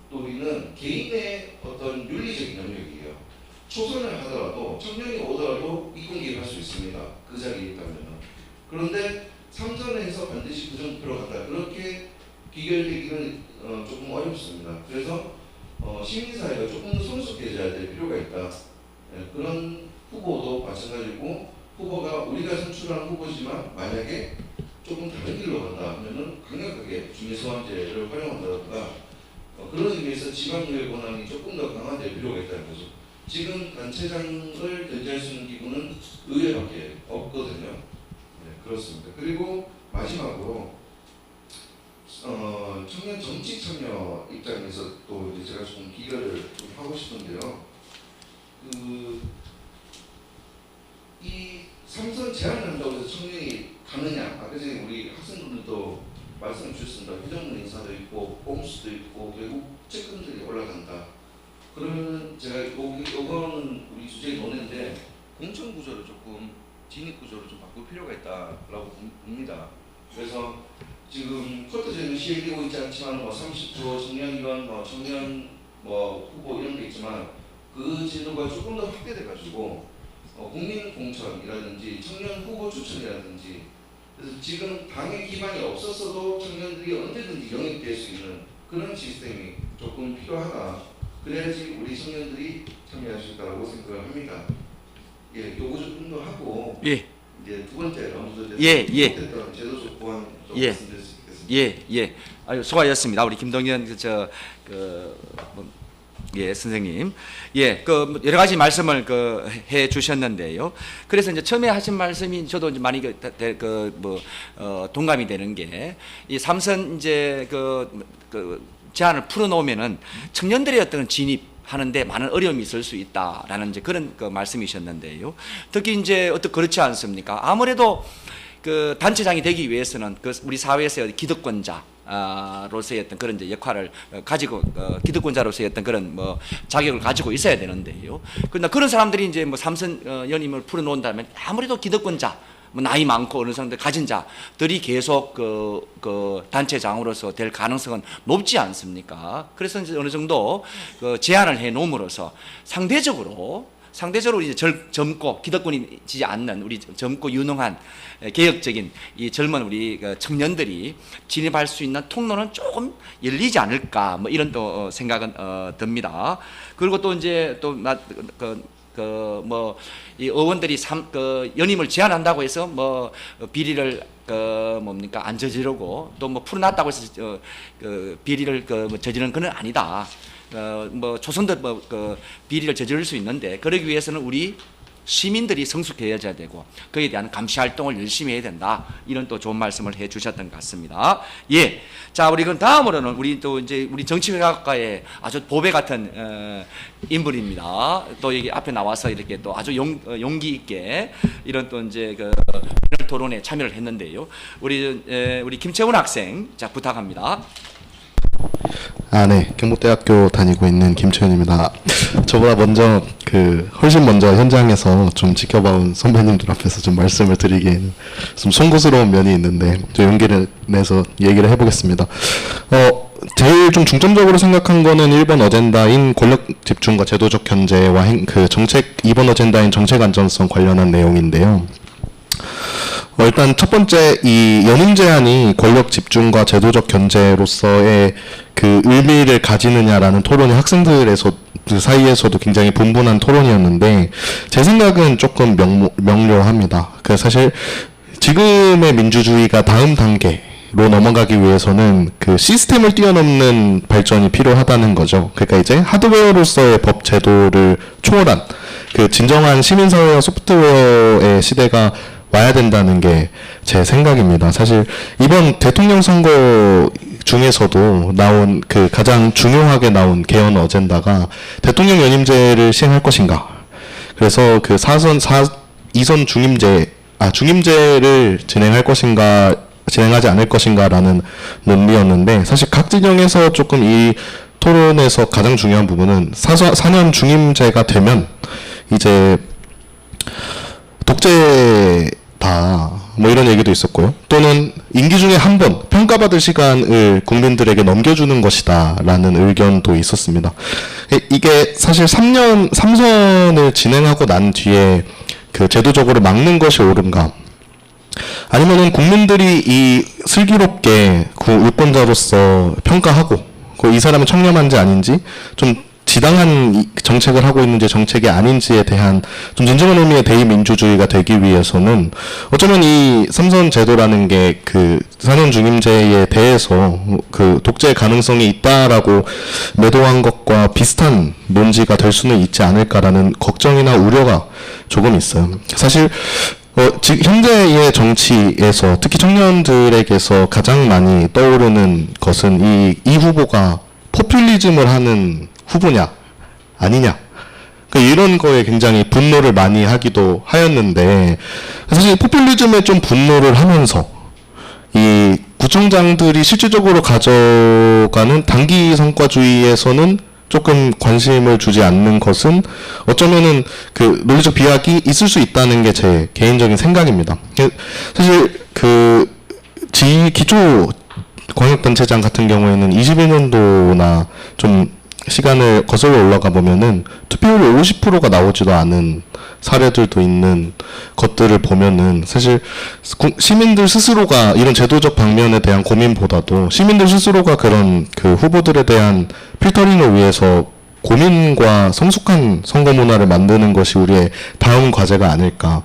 논리는 개인의 어떤 윤리적인 영역이에요. 초선을 하더라도 청년이 오더라도 이권 개입할 수 있습니다. 그 자리에 있다면. 그런데 삼선에서 반드시 그 정도로 간다. 그렇게 비결되기는 조금 어렵습니다. 그래서 시민사회가 조금 더 성숙해져야 될 필요가 있다. 그런 후보도 마찬가지고 후보가 우리가 선출한 후보지만 만약에 조금 다른 길로 간다 하면은 강력하게 중의소환제를 활용한다든가 그런 의미에서 지방의회 권한이 조금 더 강화될 필요가 있다는 거죠. 지금 단체장을 견제할 수 있는 기구는 의회밖에 없거든요. 네, 그렇습니다. 그리고 마지막으로 청년 정치 참여 입장에서 또 이제 제가 조금 비교를 좀 하고 싶은데요. 이 삼선 제한한다고 해서 청년이 가느냐? 아까 전에 우리 학생분들도 말씀해 주셨습니다. 회장님 인사도 있고 꼼수도 있고 결국 채권들이 올라간다. 그러면 제가 요거는 우리 주제의 논의인데 공천 구조를 조금 진입 구조를 좀 바꿀 필요가 있다라고 봅니다. 그래서 지금 쿼터제는 시행되고 있지 않지만 30% 청년위원, 청년 후보 이런 게 있지만 그 제도가 조금 더 확대돼 가지고 국민 공천이라든지 청년 후보 추천이라든지 그래서 지금 당의 기반이 없었어도 청년들이 언제든지 영입될 수 있는 그런 시스템이 조금 필요하다. 그래야지 우리 청년들이 참여할 수 있다고 생각을 합니다. 예, 요거 조금 더 하고 예. 이제 두 번째로 예. 제도적 보완 좀 예. 말씀드릴 수 있겠습니다. 예. 아유, 수고하셨습니다. 우리 김동연 선생님. 예, 여러 가지 말씀을 해 주셨는데요. 그래서 이제 처음에 하신 말씀이 저도 이제 많이 동감이 되는 게 이 삼선 이제 제한을 풀어놓으면은 청년들의 어떤 진입하는데 많은 어려움이 있을 수 있다라는 이제 그런 말씀이셨는데요. 특히 이제 그렇지 않습니까? 아무래도 단체장이 되기 위해서는 우리 사회에서의 기득권자 로서의 어떤 그런 이제 역할을 가지고 기득권자로서의 어떤 그런 자격을 가지고 있어야 되는데요. 그러나 그런 사람들이 이제 삼선 연임을 풀어놓는다면 아무래도 기득권자 나이 많고 어느 정도 가진 자들이 계속 단체장으로서 될 가능성은 높지 않습니까? 그래서 이제 어느 정도 제한을 해 놓음으로써 상대적으로 이제 젊고 기득권이 지지 않는 우리 젊고 유능한 개혁적인 이 젊은 우리 청년들이 진입할 수 있는 통로는 조금 열리지 않을까 이런 또 생각은 듭니다. 그리고 또 이제 이 의원들이 연임을 제한한다고 해서 비리를 안 저지르고 또 풀어놨다고 해서 비리를 저지르는 건 아니다. 초선도 비리를 저지를 수 있는데 그러기 위해서는 우리 시민들이 성숙해야 되고 그에 대한 감시 활동을 열심히 해야 된다. 이런 또 좋은 말씀을 해 주셨던 것 같습니다. 예. 자, 우리 다음으로는 우리 정치외교학과의 아주 보배 같은 인물입니다. 또 여기 앞에 나와서 이렇게 또 아주 용기 있게 이런 또 이제 패널 토론에 참여를 했는데요. 우리 김채훈 학생, 자 부탁합니다. 네. 경북대학교 다니고 있는 김채윤입니다. 저보다 훨씬 먼저 현장에서 좀 지켜봐온 선배님들 앞에서 좀 말씀을 드리기에는 좀 송구스러운 면이 있는데 좀 용기를 내서 얘기를 해보겠습니다. 제일 좀 중점적으로 생각한 거는 1번 어젠다인 권력 집중과 제도적 견제와 정책 2번 어젠다인 정책 안전성 관련한 내용인데요. 일단 첫 번째 이 연임 제한이 권력 집중과 제도적 견제로서의 의미를 가지느냐라는 토론이 학생들에서 사이에서도 굉장히 분분한 토론이었는데 제 생각은 조금 명료합니다. 사실 지금의 민주주의가 다음 단계로 넘어가기 위해서는 시스템을 뛰어넘는 발전이 필요하다는 거죠. 그러니까 이제 하드웨어로서의 법 제도를 초월한 진정한 시민사회와 소프트웨어의 시대가 와야 된다는 게 제 생각입니다. 사실 이번 대통령 선거 중에서도 나온 가장 중요하게 나온 개헌 어젠다가 대통령 연임제를 시행할 것인가. 그래서 2선 중임제를 진행할 것인가, 진행하지 않을 것인가라는 논리였는데 사실 각 진영에서 조금 이 토론에서 가장 중요한 부분은 4년 중임제가 되면 이제 독재다. 이런 얘기도 있었고요. 또는 임기 중에 한 번 평가받을 시간을 국민들에게 넘겨주는 것이다 라는 의견도 있었습니다. 이게 사실 3선을 진행하고 난 뒤에 제도적으로 막는 것이 옳은가? 아니면은 국민들이 이 슬기롭게 그 유권자로서 평가하고 이 사람은 청렴한지 아닌지 좀 지당한 정책을 하고 있는지 정책이 아닌지에 대한 좀 진정한 의미의 대의민주주의가 되기 위해서는 어쩌면 이 삼선 제도라는 게 그 4년 중임제에 대해서 그 독재의 가능성이 있다라고 매도한 것과 비슷한 논지가 될 수는 있지 않을까라는 걱정이나 우려가 조금 있어요. 사실 지금 현재의 정치에서 특히 청년들에게서 가장 많이 떠오르는 것은 이 후보가 포퓰리즘을 하는 후보냐 아니냐 이런 거에 굉장히 분노를 많이 하기도 하였는데 사실 포퓰리즘에 좀 분노를 하면서 이 구청장들이 실질적으로 가져가는 단기 성과주의에서는 조금 관심을 주지 않는 것은 어쩌면은 그 논리적 비약이 있을 수 있다는 게 제 개인적인 생각입니다. 사실 그 기초 광역단체장 같은 경우에는 21년도나 좀 시간을 거슬러 올라가 보면은 투표율이 50%가 나오지도 않은 사례들도 있는 것들을 보면은 사실 시민들 스스로가 이런 제도적 방면에 대한 고민보다도 시민들 스스로가 그런 그 후보들에 대한 필터링을 위해서 고민과 성숙한 선거 문화를 만드는 것이 우리의 다음 과제가 아닐까.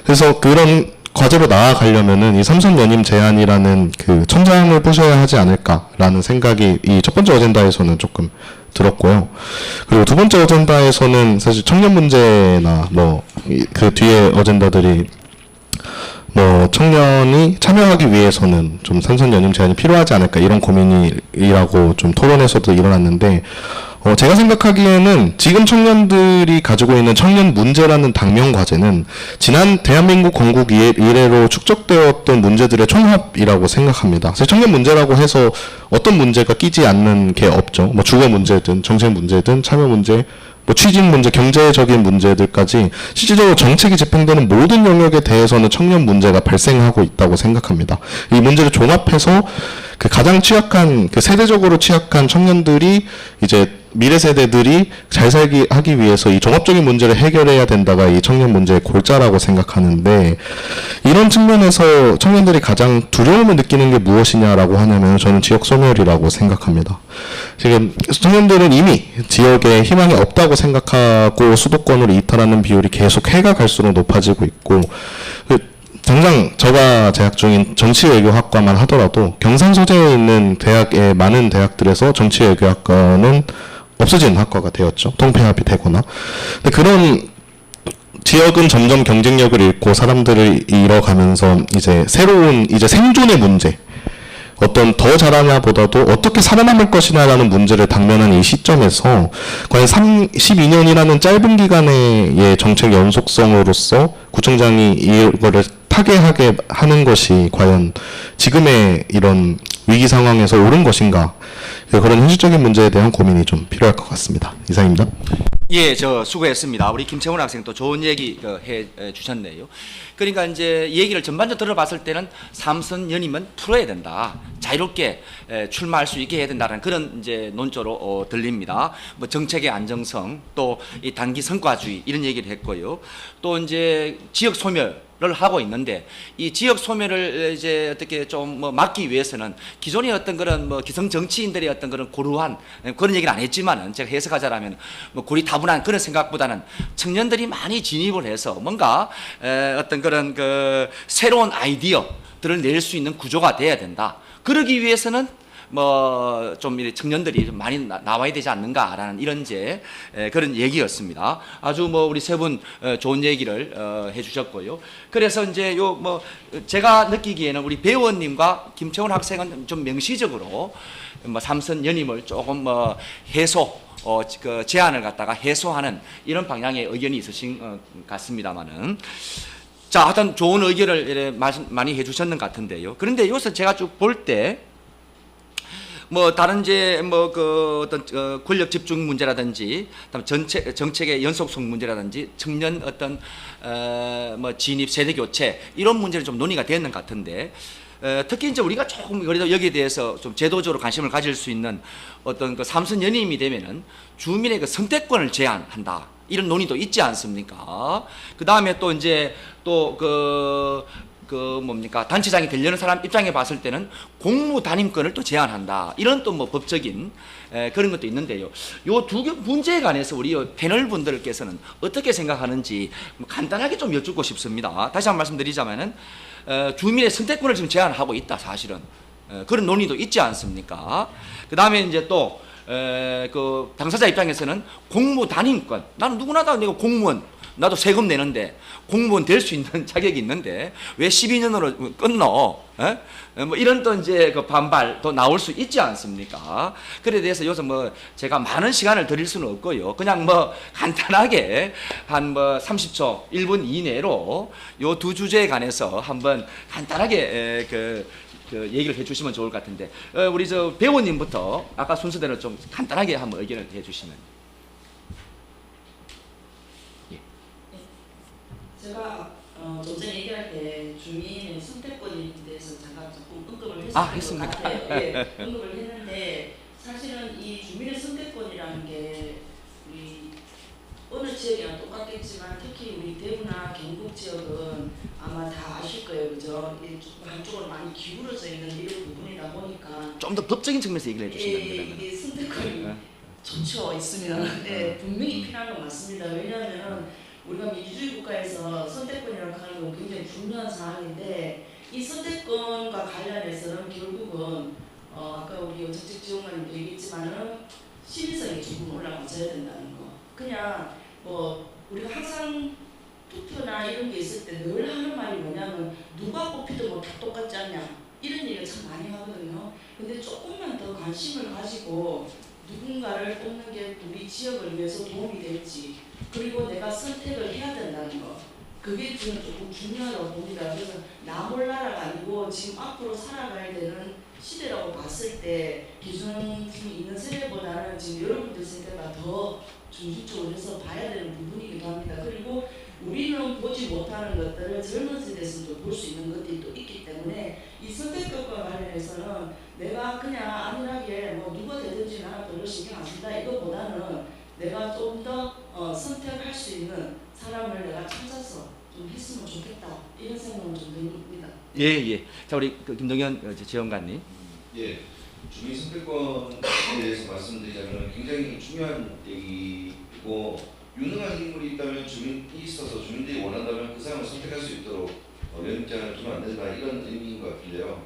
그래서 그런 과제로 나아가려면은 이 삼선 연임 제한이라는 그 천장을 부셔야 하지 않을까라는 생각이 이 첫 번째 어젠다에서는 조금 들었고요. 그리고 두 번째 어젠다에서는 사실 청년 문제나 뭐 그 뒤에 어젠다들이 뭐 청년이 참여하기 위해서는 좀 삼선 연임 제한이 필요하지 않을까 이런 고민이라고 좀 토론에서도 일어났는데 제가 생각하기에는 지금 청년들이 가지고 있는 청년 문제라는 당면 과제는 지난 대한민국 건국 이래로 축적되었던 문제들의 총합이라고 생각합니다. 사실 청년 문제라고 해서 어떤 문제가 끼지 않는 게 없죠. 뭐 주거 문제든 정책 문제든 참여 문제, 뭐 취직 문제, 경제적인 문제들까지 실질적으로 정책이 집행되는 모든 영역에 대해서는 청년 문제가 발생하고 있다고 생각합니다. 이 문제를 종합해서 그 가장 취약한, 그 세대적으로 취약한 청년들이 이제 미래 세대들이 잘 살기 하기 위해서 이 종합적인 문제를 해결해야 된다가 이 청년 문제의 골자라고 생각하는데 이런 측면에서 청년들이 가장 두려움을 느끼는 게 무엇이냐라고 하냐면 저는 지역 소멸이라고 생각합니다. 지금 청년들은 이미 지역에 희망이 없다고 생각하고 수도권으로 이탈하는 비율이 계속 해가 갈수록 높아지고 있고 당장 제가 재학 중인 정치외교학과만 하더라도 경산 소재에 있는 대학의 많은 대학들에서 정치외교학과는 없어진 학과가 되었죠. 통폐합이 되거나. 근데 그런 지역은 점점 경쟁력을 잃고 사람들을 잃어가면서 이제 새로운 이제 생존의 문제, 어떤 더 잘하냐 보다도 어떻게 살아남을 것이냐라는 문제를 당면한 이 시점에서 과연 12년이라는 짧은 기간의 정책 연속성으로서 구청장이 이거를 타개하게 하는 것이 과연 지금의 이런 위기 상황에서 옳은 것인가, 그런 현실적인 문제에 대한 고민이 좀 필요할 것 같습니다. 이상입니다. 예, 저 수고했습니다. 우리 김채원 학생 또 좋은 얘기 해 주셨네요. 그러니까 이제 얘기를 전반적으로 들어봤을 때는 삼선 연임은 풀어야 된다. 자유롭게 출마할 수 있게 해야 된다는 그런 이제 논조로 들립니다. 뭐 정책의 안정성, 또 이 단기 성과주의 이런 얘기를 했고요. 또 이제 지역 소멸을 하고 있는데 이 지역 소멸을 이제 어떻게 좀 뭐 막기 위해서는 기존의 어떤 그런 뭐 기성 정치인들의 어떤 그런 고루한 그런 얘기는 안 했지만은 제가 해석하자라면 뭐 고리타분한 그런 생각보다는 청년들이 많이 진입을 해서 뭔가 어떤 그런 그 새로운 아이디어들을 낼 수 있는 구조가 돼야 된다. 그러기 위해서는 뭐 좀 청년들이 좀 많이 나와야 되지 않는가라는 이런 이제 그런 얘기였습니다. 아주 뭐 우리 세 분 좋은 얘기를 해주셨고요. 그래서 이제 요 뭐 제가 느끼기에는 우리 배 의원님과 김채원 학생은 좀 명시적으로 뭐 삼선 연임을 조금 뭐 해소 그 제안을 갖다가 해소하는 이런 방향의 의견이 있으신 것 같습니다만은. 자, 하여튼 좋은 의견을 많이 해주셨는 것 같은데요. 그런데 여기서 제가 쭉 볼 때 뭐 다른 이제 뭐 그 어떤 권력 집중 문제라든지 정책의 연속성 문제라든지 청년 어떤 뭐 진입 세대 교체 이런 문제는 좀 논의가 됐는 것 같은데 특히 이제 우리가 조금 그래도 여기에 대해서 좀 제도적으로 관심을 가질 수 있는 어떤 그 삼선 연임이 되면은 주민의 그 선택권을 제한한다. 이런 논의도 있지 않습니까? 그 다음에 또 이제 또 그 그 뭡니까 단체장이 되려는 사람 입장에 봤을 때는 공무 단임권을 또 제한한다. 이런 또 뭐 법적인 그런 것도 있는데요. 요 두 문제에 관해서 우리 패널 분들께서는 어떻게 생각하는지 간단하게 좀 여쭙고 싶습니다. 다시 한번 말씀드리자면은 주민의 선택권을 지금 제한하고 있다. 사실은 그런 논의도 있지 않습니까? 그 다음에 이제 또 그 당사자 입장에서는 공무 단임권. 나는 누구나 다 내가 공무원. 나도 세금 내는데 공무원 될 수 있는 자격이 있는데 왜 12년으로 끊노? 뭐 이런 또 이제 그 반발도 나올 수 있지 않습니까? 그래 대해서 요즘 뭐 제가 많은 시간을 드릴 수는 없고요. 그냥 뭐 간단하게 한 뭐 30초, 1분 이내로 요 두 주제에 관해서 한번 간단하게 그 얘기를 해주시면 좋을 것 같은데 우리 저 배우님부터 아까 순서대로 좀 간단하게 한번 의견을 해주시면. 제가 좀 전에 얘기할 때 주민의 선택권에 대해서 잠깐 조금 언급을 했습니까? 것 같아요. 예, 언급을 했는데 사실은 이 주민의 선택권이라는 게 우리 어느 지역이나 똑같겠지만 특히 우리 대구나 경북 지역은 아마 다 아실 거예요, 그죠? 한쪽으로 많이 기울어져 있는 이런 부분이다 보니까 좀 더 법적인 측면에서 얘기를 해주시면 됩니다. 이게 선택권이 좋죠, 있으면 분명히 필요한 건 맞습니다. 왜냐하면 우리가 민주주의 국가에서 선택권이라고 하는 건 굉장히 중요한 사항인데 이 선택권과 관련해서는 결국은 아까 우리 정책지원관님도 얘기했지만은 시민성이 조금 올라가줘야 된다는 거. 그냥 뭐 우리가 항상 투표나 이런 게 있을 때 늘 하는 말이 뭐냐면 누가 뽑히도 뭐 다 똑같지 않냐 이런 얘기를 참 많이 하거든요. 근데 조금만 더 관심을 가지고 누군가를 뽑는 게 우리 지역을 위해서 도움이 될지 그리고 내가 선택을 해야 된다는 거 그게 저는 조금 중요하다고 봅니다. 그래서 나 몰라라가 아니고 지금 앞으로 살아가야 되는 시대라고 봤을 때 기존 있는 세대보다는 지금 여러분들 세대가 더 중심적으로 해서 봐야 되는 부분이기도 합니다. 그리고 우리는 보지 못하는 것들을 젊은 세대에서도 볼 수 있는 것들이 또 있기 때문에 이 선택권과 관련해서는 내가 그냥 안일하게 뭐 누가 되든지 나는 별로 신경 안 쓴다 이거보다는 내가 좀 더 선택할 수 있는 사람을 내가 찾아서 좀 했으면 좋겠다 이런 생각은 좀 듭니다. 예. 자 우리 그 김동현 지원관님. 예, 주민 선택권에 대해서 말씀드리자면 굉장히 중요한 얘기고 유능한 인물이 있다면 주민이 있어서 주민들이 원한다면 그 사람을 선택할 수 있도록 연장을 두면 안 된다 이런 의미인 것 같은데요.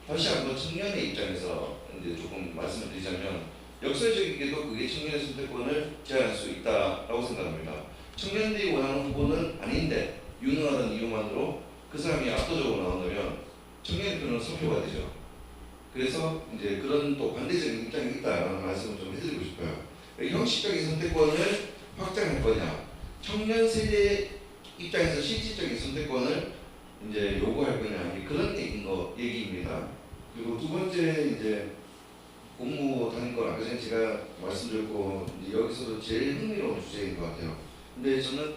다시 한번 청년의 입장에서 이제 조금 말씀을 드리자면 역설적이게도 그게 청년의 선택권을 제한할 수 있다라고 생각합니다. 청년들이 원하는 후보는 아닌데 유능하다는 이유만으로 그 사람이 압도적으로 나온다면 청년의 표는 성표가 되죠. 그래서 이제 그런 또 반대적인 입장이 있다라는 말씀을 좀 해드리고 싶어요. 형식적인 선택권을 확장할 거냐, 청년 세대 입장에서 실질적인 선택권을 이제 요구할 거냐 그런 얘기입니다. 그리고 두 번째 이제 공무 단임권 아까 전에 제가 말씀드렸고 이제 여기서도 제일 흥미로운 주제인 것 같아요. 근데 저는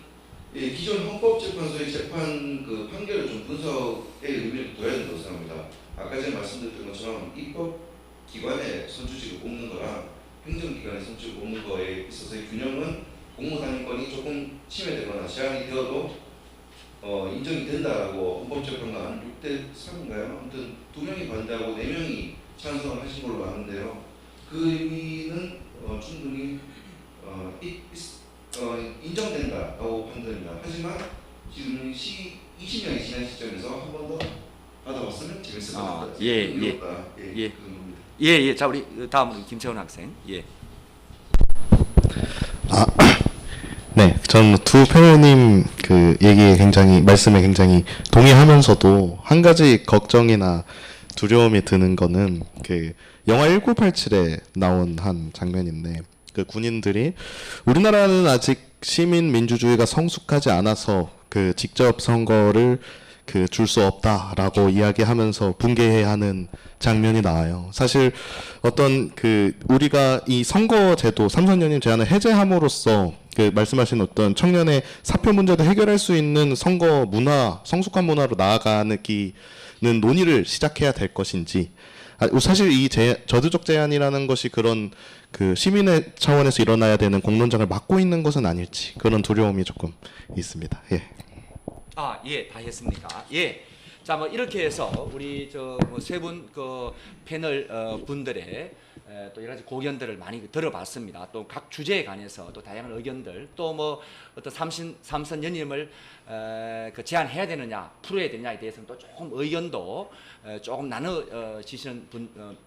기존 헌법재판소의 재판 그 판결을 좀 분석의 의미를 둬야 된다고 생각합니다. 아까 전에 말씀드렸던 것처럼 입법기관의 선출직을 뽑는 거랑 행정기관의 선출직을 뽑는 거에 있어서의 균형은 공무단임권이 조금 침해되거나 제한이 되어도 인정이 된다라고 헌법재판관 6대3인가요? 아무튼 2명이 반대하고 4명이 찬성을 하신 걸로 아는데요. 그 의미는 충분히 인정된다라고 판단합니다. 하지만 지금 20년이 지난 시점에서 한 번 더 받아봤으면 재밌을 것 같다. 예. 자 우리 다음 김채원 학생. 예. 네, 저는 두 패널님 그 얘기에 말씀에 굉장히 동의하면서도 한 가지 걱정이나 두려움이 드는 거는 그 영화 1987에 나온 한 장면인데 그 군인들이 우리나라는 아직 시민 민주주의가 성숙하지 않아서 그 직접 선거를 그 줄 수 없다라고 이야기하면서 붕괴해야 하는 장면이 나와요. 사실 어떤 그 우리가 이 선거제도 삼선연임 제한을 해제함으로써 그 말씀하신 어떤 청년의 사표 문제도 해결할 수 있는 선거 문화, 성숙한 문화로 나아가는 논의를 시작해야 될 것인지 사실 이 저주적 제한이라는 것이 그런 그 시민의 차원에서 일어나야 되는 공론장을 막고 있는 것은 아닐지 그런 두려움이 조금 있습니다. 예. 다 했습니까? 예. 자, 뭐 이렇게 해서 우리 저 세 분 그 패널 분들의 또 여러 가지 고견들을 많이 들어봤습니다. 또 각 주제에 관해서 또 다양한 의견들, 또 뭐 어떤 삼선 연임을 그 제한해야 되느냐, 풀어야 되느냐에 대해서는 또 조금 의견도 조금 나눠지시는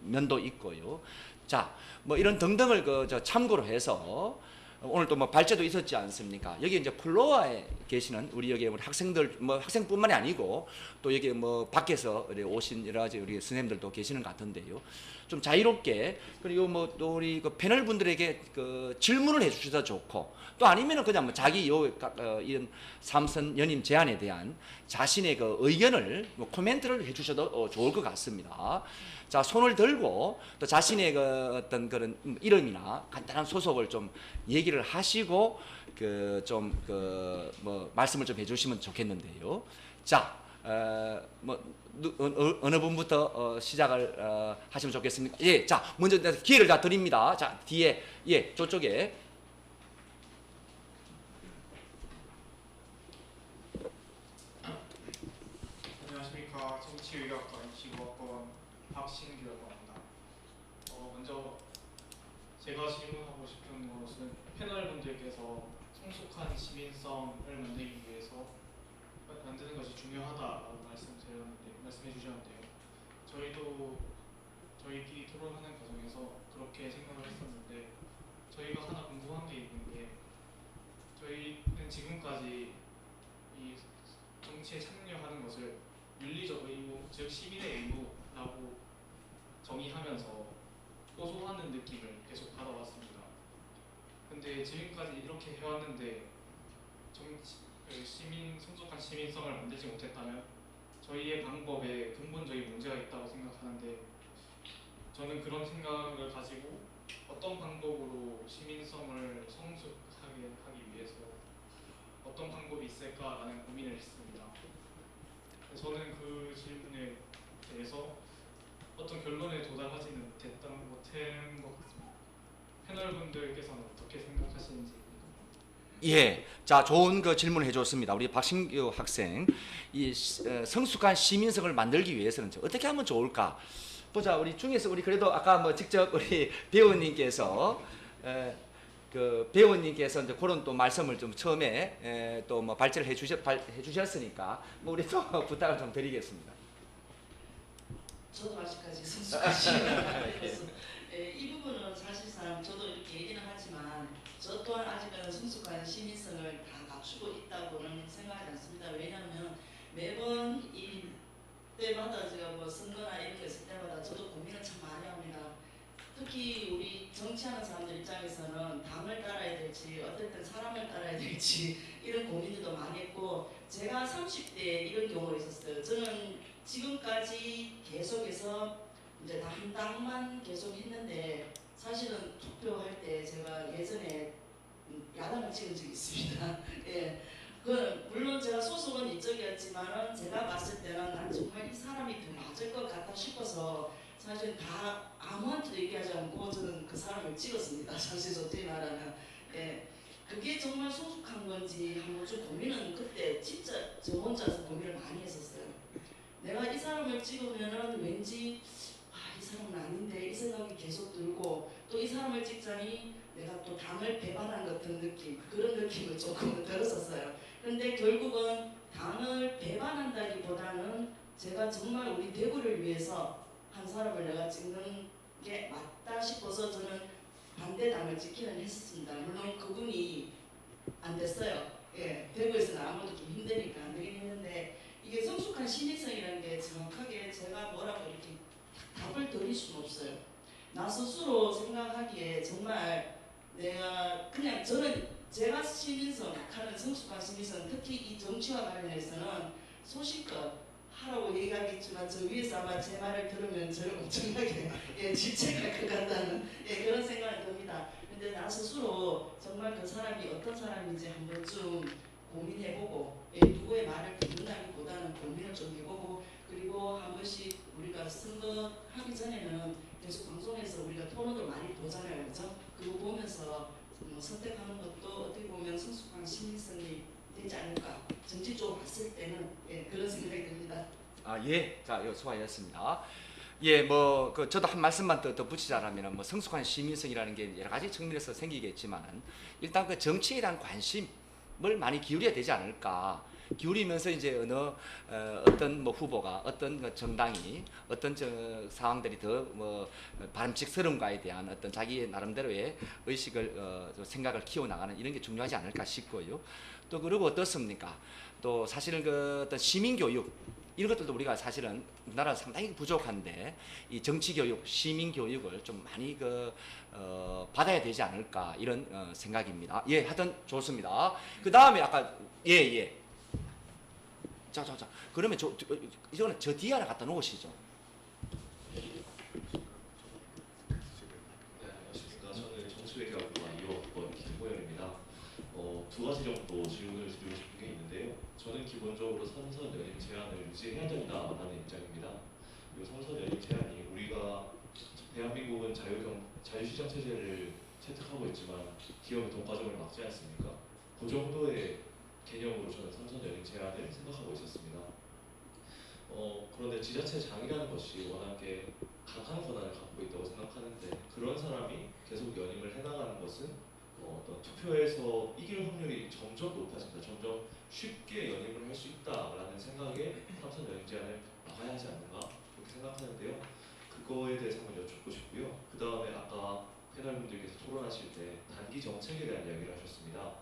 면도 있고요. 자, 뭐 이런 등등을 저 참고로 해서 오늘 또 뭐 발제도 있었지 않습니까? 여기 이제 플로어에 계시는 우리 여기 우리 학생들, 뭐 학생뿐만이 아니고 또 여기 뭐 밖에서 오신 여러 가지 우리 선생님들도 계시는 것 같은데요. 좀 자유롭게, 그리고 뭐 또 우리 그 패널 분들에게 그 질문을 해주셔도 좋고, 또 아니면은 그냥 뭐 자기 이런 삼선 연임 제안에 대한 자신의 그 의견을 뭐 코멘트를 해주셔도 좋을 것 같습니다. 자, 손을 들고 또 자신의 그 어떤 그런 이름이나 간단한 소속을 좀 얘기를 하시고 그 좀 그 뭐 말씀을 좀 해주시면 좋겠는데요. 자, 뭐 어느 분부터 시작을 하시면 좋겠습니까? 예, 자, 먼저 기회를 다 드립니다. 자, 뒤에 예, 저쪽에. 안녕하십니까. 정치의학과 25학번 박신규라고 합니다. 먼저 제가 질문하고 싶은 것은 패널 분들께서 성숙한 시민성을 만들기 위해서 만드는 것이 중요하다라고 말씀해 주셨는데요. 저희끼리 토론하는 과정에서 그렇게 생각을 했었는데, 저희가 하나 궁금한 게 있는 게, 저희는 지금까지 이 정치에 참여하는 것을 윤리적 의무, 즉 시민의 의무라고 정의하면서 고소하는 느낌을 계속 받아왔습니다. 근데 지금까지 이렇게 해왔는데 성숙한 시민성을 만들지 못했다면 저희의 방법에 근본적인 문제가 있다고 생각하는데, 저는 그런 생각을 가지고 어떤 방법으로 시민성을 성숙하게 하기 위해서 어떤 방법이 있을까라는 고민을 했습니다. 저는 그 질문에 대해서 어떤 결론에 도달하지는 못한 것 같습니다. 패널분들께서는 어떻게 생각하시는지. 예, 자, 좋은 그 질문을 해줬습니다. 우리 박신규 학생, 이 성숙한 시민성을 만들기 위해서는 어떻게 하면 좋을까? 보자, 우리 중에서 우리 그래도 아까 뭐 직접 우리 배우님께서 그 배우님께서 이제 그런 또 말씀을 좀 처음에 또 뭐 발제를 해주셨으니까 뭐 우리 또 부탁을 좀 드리겠습니다. 저도 아직까지 성숙한 시민이라서 이 부분은 사실상 저도 이렇게 얘기는 하지만 저 또한 아직까지 성숙한 시민성을 다 갖추고 있다고는 생각하지 않습니다. 왜냐하면 매번 이 때마다 제가 뭐 선거나 이런 거 있을 때마다 저도 고민을 참 많이 합니다. 특히 우리 정치하는 사람들 입장에서는 당을 따라야 될지 어떨 땐 사람을 따라야 될지 이런 고민들도 많이 했고, 제가 30대에 이런 경우가 있었어요. 저는 지금까지 계속해서 이제 한 당만 계속 했는데, 사실은 투표할 때 제가 예전에 야당을 찍은 적이 있습니다. 예. 물론 제가 소속은 이쪽이었지만은 제가 봤을 때는 난 정말 이 사람이 더 맞을 것 같다 싶어서 사실 다 아무한테도 얘기하지 않고 저는 그 사람을 찍었습니다. 사실 솔직히 말하면. 예. 그게 정말 소속한 건지 한번 좀 고민은 그때 진짜 저 혼자서 고민을 많이 했었어요. 내가 이 사람을 찍으면은 왠지 이 사람은 아닌데 이 생각이 계속 들고, 또 이 사람을 찍자니 내가 또 당을 배반한 같은 느낌, 그런 느낌을 조금은 들었었어요. 그런데 결국은 당을 배반한다기보다는 제가 정말 우리 대구를 위해서 한 사람을 내가 찍는 게 맞다 싶어서 저는 반대당을 찍기는 했었습니다. 물론 그분이 안 됐어요. 예, 대구에서는 아무도 좀 힘드니까 안 되긴 했는데, 이게 성숙한 시민성이라는 게 정확하게 제가 뭐라고 이렇게 답을 드릴 수는 없어요. 나 스스로 생각하기에 정말 내가 그냥 저는 제가 시민성 하는 성숙한 시민성, 특히 이 정치와 관련해서는 소신껏 하라고 얘기하겠지만 저 위에서 아마 제 말을 들으면 저를 엄청나게 질책할 것 같다는 그런 생각이 듭니다. 근데 나 스스로 정말 그 사람이 어떤 사람인지 한 번쯤 고민해보고, 누구의 말을 듣는다기보다는 고민을 좀 해보고, 그리고 한 번씩 우리가 선거하기 전에는 계속 방송에서 우리가 토론을 많이 보잖아요, 그죠? 그거 보면서 선택하는 것도 어떻게 보면 성숙한 시민성이 되지 않을까, 정치적으로 봤을 때는 그런 생각이 듭니다. 예. 자, 이거 수고하셨습니다. 예, 뭐 그 저도 한 말씀만 더 붙이자라면 뭐 성숙한 시민성이라는 게 여러 가지 측면에서 생기겠지만 일단 그 정치에 대한 관심을 많이 기울여야 되지 않을까. 기울이면서 이제 어떤 뭐 후보가 어떤 그 정당이 어떤 상황들이 더 뭐 바람직스러운가에 대한 어떤 자기의 나름대로의 의식을 생각을 키워나가는 이런 게 중요하지 않을까 싶고요. 또 그리고 어떻습니까? 또 사실은 그 어떤 시민 교육 이런 것들도 우리가 사실은 우리나라 상당히 부족한데 이 정치 교육, 시민 교육을 좀 많이 받아야 되지 않을까 이런 생각입니다. 예, 하여튼 좋습니다. 그 다음에 아까 예. 자. 그러면 이거는 저 뒤에 하나 갖다 놓으시죠. 네, 안녕하십니까. 저는 정치외교학과 2학번 김호연입니다. 두 가지 정도 질문을 드리고 싶은 게 있는데요. 저는 기본적으로 삼선 연임 제한을 유지해야 된다라는 입장입니다. 이 삼선 연임 제한이 우리가 대한민국은 자유시장 체제를 채택하고 있지만 기업의 돈과정을 막지 않습니까? 그 정도의 개념으로 저는 삼선 연임 제한을 생각하고 있었습니다. 그런데 지자체장이라는 것이 워낙에 강한 권한을 갖고 있다고 생각하는데 그런 사람이 계속 연임을 해나가는 것은 어떤 투표에서 이길 확률이 점점 높아진다. 점점 쉽게 연임을 할 수 있다라는 생각에 삼선 연임 제한을 막아야 하지 않는가 그렇게 생각하는데요. 그거에 대해서 한번 여쭙고 싶고요. 그 다음에 아까 패널분들께서 토론하실 때 단기 정책에 대한 이야기를 하셨습니다.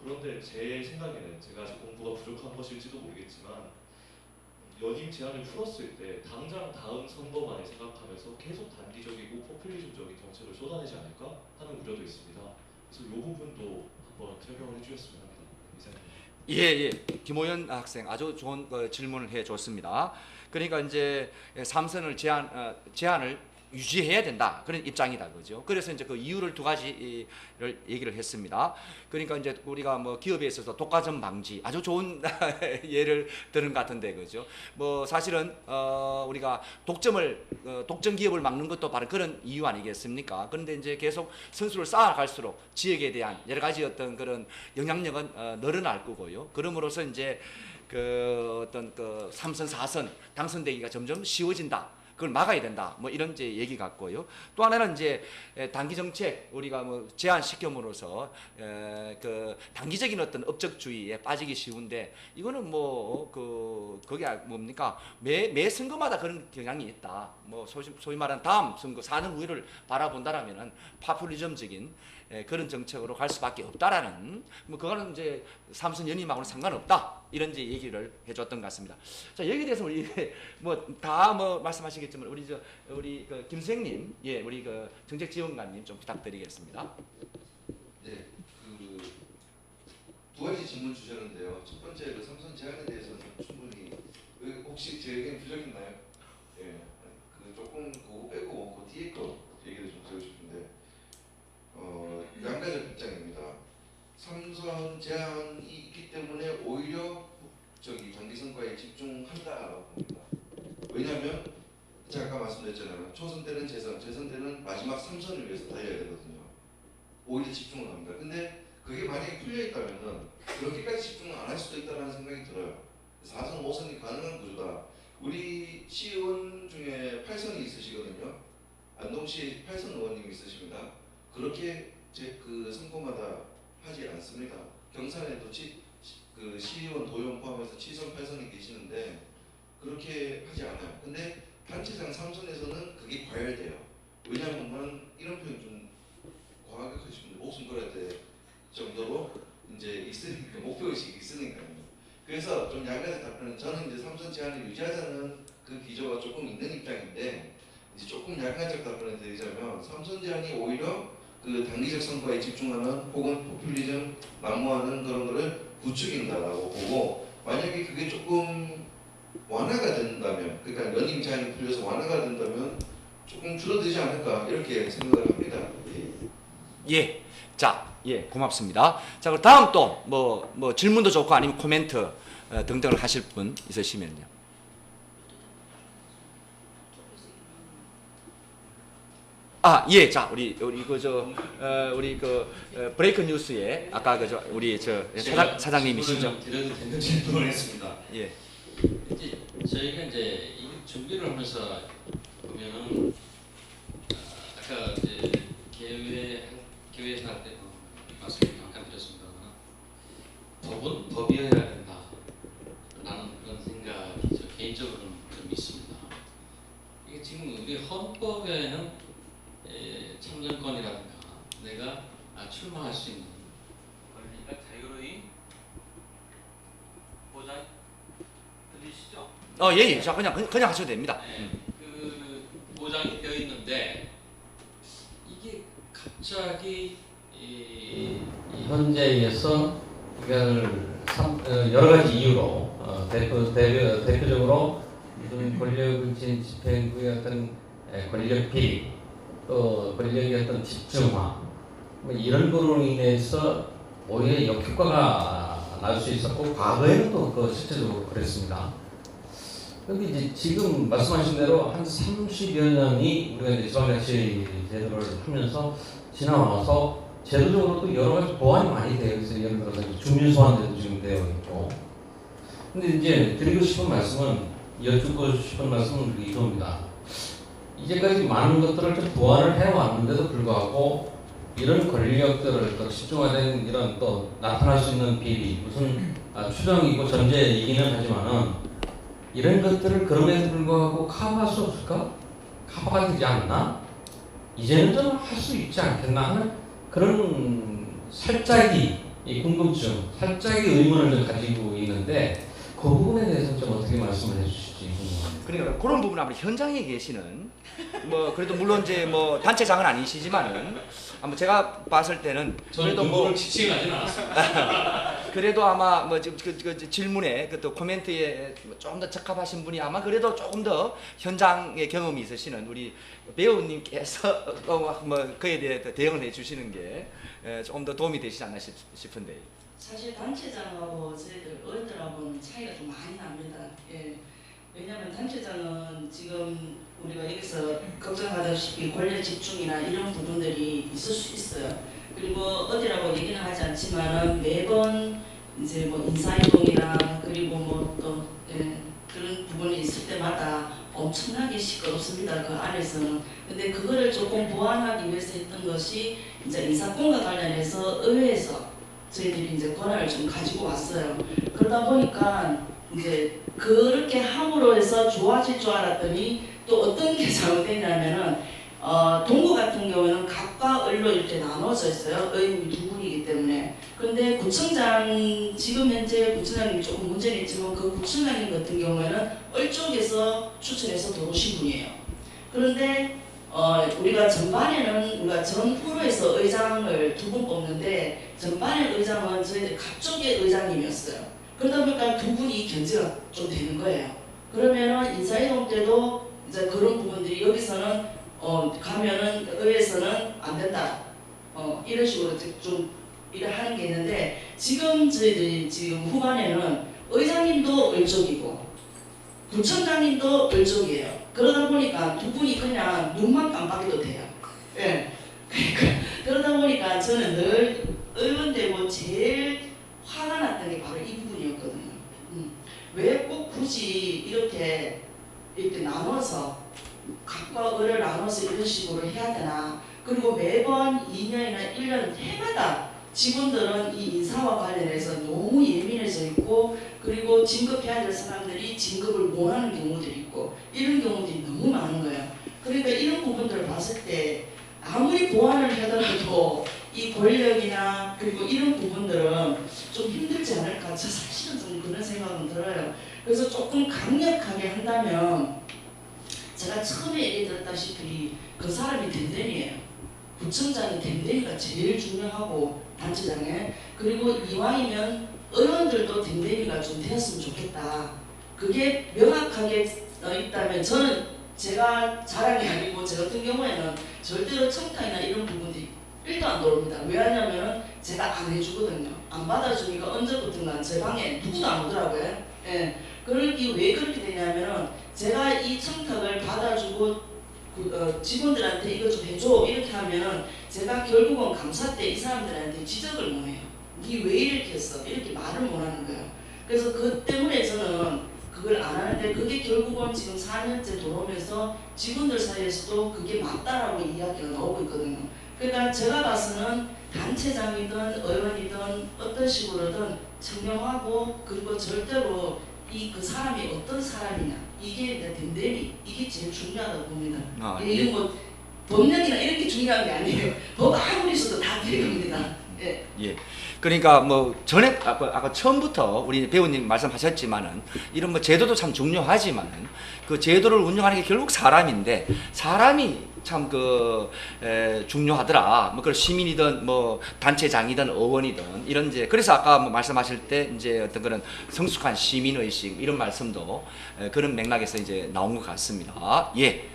그런데 제 생각에는 제가 아직 공부가 부족한 것일지도 모르겠지만 연임 제한을 풀었을 때 당장 다음 선거만을 생각하면서 계속 단기적이고 포퓰리즘적인 정책을 쏟아내지 않을까 하는 우려도 있습니다. 그래서 이 부분도 한번 설명을 해주셨으면 합니다. 이상입니다. 예. 김호연 학생 아주 좋은 질문을 해줬습니다. 그러니까 이제 삼선을 제한을 유지해야 된다 그런 입장이다 그죠. 그래서 이제 그 이유를 두 가지를 얘기를 했습니다. 그러니까 이제 우리가 뭐 기업에 있어서 독과점 방지 아주 좋은 예를 들은 것 같은데 그죠. 뭐 사실은 우리가 독점 기업을 막는 것도 바로 그런 이유 아니겠습니까? 그런데 이제 계속 선수를 쌓아갈수록 지역에 대한 여러 가지 어떤 그런 영향력은 늘어날 거고요. 그럼으로써 이제 그 어떤 그 3선 4선 당선되기가 점점 쉬워진다. 그걸 막아야 된다. 뭐 이런 이제 얘기 같고요. 또 하나는 이제 단기 정책 우리가 뭐 제한시켜므로써 그 단기적인 어떤 업적주의에 빠지기 쉬운데 이거는 뭐 그게 뭡니까? 매 선거마다 그런 경향이 있다. 뭐 소위 말하는 다음 선거 4년 후를 바라본다라면은 파퓰리즘적인 그런 정책으로 갈 수밖에 없다라는 뭐 그거는 이제 삼선 연임하고는 상관없다 이런 이제 얘기를 해줬던 것 같습니다. 자 여기에 대해서 우리 뭐 다 뭐 말씀하시겠지만 우리 그 김수행님 우리 그 정책지원관님 좀 부탁드리겠습니다. 네, 그 두 가지 질문 주셨는데요. 첫 번째 그 삼선 제한에 대해서는 충분히 혹시 제 의견 부족했나요? 예, 그 조금 그거 빼고 그 뒤에 거 얘기를 좀 드리고 싶은데 양가적 입장입니다. 삼선 제한이 있기 때문에 오히려 단기 선거에 집중한다라고 봅니다. 왜냐하면 제가 아까 말씀드렸잖아요. 초선 때는 재선 때는 마지막 3선을 위해서 달려야 되거든요. 오히려 집중을 합니다. 근데 그게 만약에 풀려 있다면은 그렇게까지 집중을 안 할 수도 있다는 생각이 들어요. 4선, 5선이 가능한 구조다. 우리 시의원 중에 8선이 있으시거든요. 안동시 8선 의원님이 있으십니다. 그렇게 그 선거마다 하지 않습니다. 경산에도 그 시의원 도용 포함해서 7선, 8선이 계시는데 그렇게 하지 않아요. 근데 단체장 3선에서는 그게 과열돼요. 왜냐하면 이런 표현 좀 과하게 하시면 목숨 걸어야 될 정도로 이제 있으니까 목표의식이 있으니까요. 그래서 좀 양가적 답변은 저는 이제 3선 제한을 유지하자는 그 기조가 조금 있는 입장인데 이제 조금 양가적 답변을 드리자면 3선 제한이 오히려 그 단기적 선거에 집중하는 혹은 포퓰리즘 난무하는 그런 거를 부추긴다라고 보고 만약에 그게 조금 완화가 된다면 그러니까 연임 제한이 풀려서 완화가 된다면 조금 줄어들지 않을까 이렇게 생각을 합니다. 예. 자, 고맙습니다. 자, 그럼 다음 또 뭐 질문도 좋고 아니면 코멘트 등등을 하실 분 있으시면요. 자, 우리 브레이크 뉴스에 아까 우리 사장님이시죠? 드려도 되는 질문을 했습니다. 예. 이제 저희가 이제 이 준비를 하면서 보면은 아까 이제 개회사 때 말씀 잠깐 드렸습니다만 법이어야 된다라는 그런 생각이 저 개인적으로는 좀 있습니다. 이게 지금 우리 헌법에는 참정권이라든가 내가 출마할 수 있는 권리가 자유로이 보장 들리시죠? 예. 자, 그냥 하셔도 됩니다. 네, 그 보장이 되어 있는데 이게 갑자기 이 현재에서 이걸 여러 가지 이유로 대표적으로 무슨 권력을 지닌 집행부의 어떤 권력 비리 또 권력의 어떤 집중화 뭐 이런 거로 인해서 오히려 역효과가 날 수 있었고 과거에는 또 그 실제적으로 그랬습니다. 그런데 이제 지금 말씀하신 대로 한 30여 년이 우리가 이제 지방자치 제도를 하면서 지나와서 제도적으로 또 여러 가지 보완이 많이 되어 있어요. 예를 들어서 주민소환제도 지금 되어 있고. 근데 이제 드리고 싶은 말씀은 여쭙고 싶은 말씀은 이겁니다. 이제까지 많은 것들을 좀 보완을 해왔는데도 불구하고 이런 권력들을 또 집중화된 이런 또 나타날 수 있는 비리 무슨 추정이고 전제이기는 하지만은 이런 것들을 그럼에도 불구하고 커버할 수 없을까? 커버가 되지 않나? 이제는 좀 할 수 있지 않겠나 하는 그런 살짝이 이 궁금증, 살짝의 의문을 좀 가지고 있는데 그 부분에 대해서 좀 어떻게 말씀을 해주실지 궁금합니다. 그러니까 그런 부분은 아무래도 현장에 계시는 뭐 그래도 물론 이제 뭐 단체장은 아니시지만은 아마 제가 봤을 때는 그래도 뭐 지칭하지는 않았습니다. 그래도 아마 뭐 지금 그 질문에 그 또 코멘트에 좀 더 적합하신 분이 아마 그래도 조금 더 현장의 경험이 있으시는 우리 배우님께서 뭐 그에 대해 대응을 해주시는 게 조금 더 도움이 되시지 않나 싶은데. 사실 단체장하고 저희들 어른들하고는 차이가 좀 많이 납니다. 예. 왜냐하면 단체장은 지금 우리가 여기서 걱정하다시피 권력 집중이나 이런 부분들이 있을 수 있어요. 그리고 어디라고 얘기는 하지 않지만은 매번 이제 뭐 인사이동이나 그리고 뭐 또 그런 부분이 있을 때마다 엄청나게 시끄럽습니다. 그 안에서는. 근데 그거를 조금 보완하기 위해서 했던 것이 이제 인사권과 관련해서 의회에서 저희들이 이제 권한을 좀 가지고 왔어요. 그러다 보니까 이제 그렇게 함으로 해서 좋아질 줄 알았더니 또 어떤 게 잘못됐냐면은 동구 같은 경우는 각과 을로 이렇게 나눠져 있어요. 의원님이 두 분이기 때문에. 그런데 구청장 지금 현재 구청장님이 조금 문제는 있지만 그 구청장님 같은 경우에는 을 쪽에서 추천해서 들어오신 분이에요. 그런데 우리가 전반에는 우리가 전후로에서 의장을 두 분 뽑는데 전반의 의장은 저희들 각쪽의 의장님이었어요. 그러다 보니까 두 분이 견제가 좀 되는 거예요. 그러면은 인사이동 때도 이제 그런 부분들이 여기서는 가면은 의회에서는 안 된다. 이런 식으로 좀 일을 하는 게 있는데 지금 저희들이 지금 후반에는 의장님도 을쪽이고 구청장님도 을쪽이에요. 그러다 보니까 두 분이 그냥 눈만 깜빡여도 돼요. 예. 그러다 보니까 저는 늘 의원되고 제일 화가 났던 게 바로 이 부분이었거든요. 왜 꼭 굳이 이렇게 나눠서 각과 을을 나눠서 이런 식으로 해야 되나. 그리고 매번 2년이나 1년 해마다 직원들은 이 인사와 관련해서 너무 예민해져 있고 그리고 진급해야 될 사람들이 진급을 못하는 경우들이 있고 이런 경우들이 너무 많은 거예요. 그러니까 이런 부분들을 봤을 때 아무리 보완을 하더라도 이 권력이나 그리고 이런 부분들은 좀 힘들지 않을까. 저 사실은 좀 그런 생각은 들어요. 그래서 조금 강력하게 한다면 제가 처음에 얘기 들었다시피 그 사람이 댐댐이에요. 구청장이 댐댐이가 제일 중요하고 단체장에. 그리고 이왕이면 의원들도 댐댐이가 좀 되었으면 좋겠다. 그게 명확하게 있다면 저는 제가 자랑이 아니고 저 같은 경우에는 절대로 청탁이나 이런 부분들이 1도 안 들어옵니다. 왜 하냐면 제가 안 해주거든요. 안 받아주니까 언제부턴가 제 방에 누구도 안 오더라고요. 예. 그러기 왜 그렇게 되냐면은 제가 이 청탁을 받아주고 직원들한테 이거 좀 해줘 이렇게 하면은 제가 결국은 감사 때 이 사람들한테 지적을 못 해요. 니 왜 이렇게 했어? 이렇게 말을 못 하는 거예요. 그래서 그 때문에 저는 그걸 안 하는데 그게 결국은 지금 4년째 돌아오면서 직원들 사이에서도 그게 맞다라고 이야기가 나오고 있거든요. 그러니까 제가 봐서는 단체장이든 의원이든 어떤 식으로든 청렴하고 그리고 절대로 그 사람이 어떤 사람이냐 이게 댐댐이 이게 제일 중요하다고 봅니다. 이게 뭐 법령이나 이런 게 중요한 게 아니에요. 법 아무리 있어도 다 되겁니다. 예. 그러니까 뭐 전에 아까 처음부터 우리 배우님 말씀하셨지만은 이런 뭐 제도도 참 중요하지만은 그 제도를 운영하는 게 결국 사람인데 사람이 참 중요하더라. 뭐 그 시민이든 뭐 단체장이든 의원이든 이런 이제 그래서 아까 뭐 말씀하실 때 이제 어떤 그런 성숙한 시민 의식 이런 말씀도 그런 맥락에서 이제 나온 것 같습니다. 예.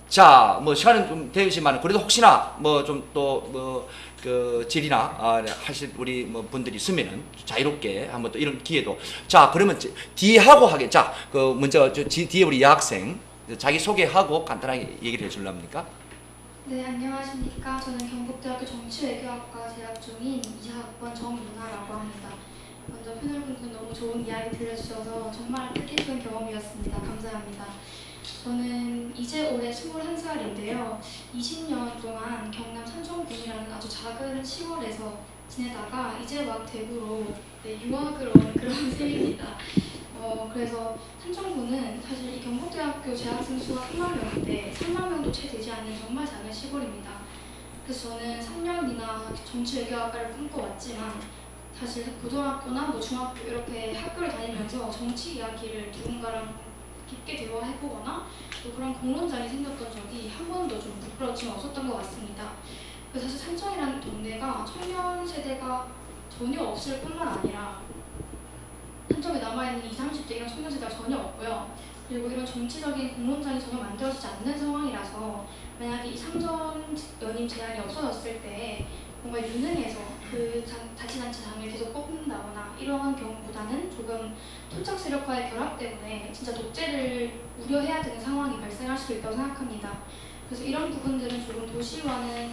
자, 뭐 시간은 좀 되지만 그래도 혹시나 뭐 좀 또 그 질의나 하실 우리 뭐 분들이 있으면은 자유롭게 한번 또 이런 기회도 자 그러면 뒤에 하고 하게 자그 먼저 뒤에 우리 여학생 자기 소개하고 간단하게 얘기를 해줄랍니까? 네, 안녕하십니까. 저는 경북대학교 정치외교학과 재학 중인 2학번 정윤아라고 합니다. 먼저 패널분들 너무 좋은 이야기 들려주셔서 정말 뜻깊은 경험이었습니다. 감사합니다. 저는 이제 올해 21살인데요. 20년 동안 경남 산청군이라는 아주 작은 시골에서 지내다가 이제 막 대구로 유학을 온 그런 셈입니다. 그래서 산청군은 사실 이 경북대학교 재학생 수가 3만 명인데 3만 명도 채 되지 않는 정말 작은 시골입니다. 그래서 저는 3년이나 정치외교학과를 꿈꿔왔지만 사실 고등학교나 뭐 중학교 이렇게 학교를 다니면서 정치 이야기를 누군가랑 깊게 대화해보거나 또 그런 공론장이 생겼던 적이 한 번도 좀 부끄럽지만 없었던 것 같습니다. 그래서 사실 산청이라는 동네가 청년 세대가 전혀 없을 뿐만 아니라 산청에 남아있는 20, 30대 이런 청년 세대가 전혀 없고요. 그리고 이런 정치적인 공론장이 전혀 만들어지지 않는 상황이라서 만약에 이 삼선 연임 제한이 없어졌을 때 뭔가 유능해서 그 자치단체장을 계속 뽑는다거나 이러한 경우보다는 조금 토착 세력화의 결합 때문에 진짜 독재를 우려해야 되는 상황이 발생할 수도 있다고 생각합니다. 그래서 이런 부분들은 조금 도시와는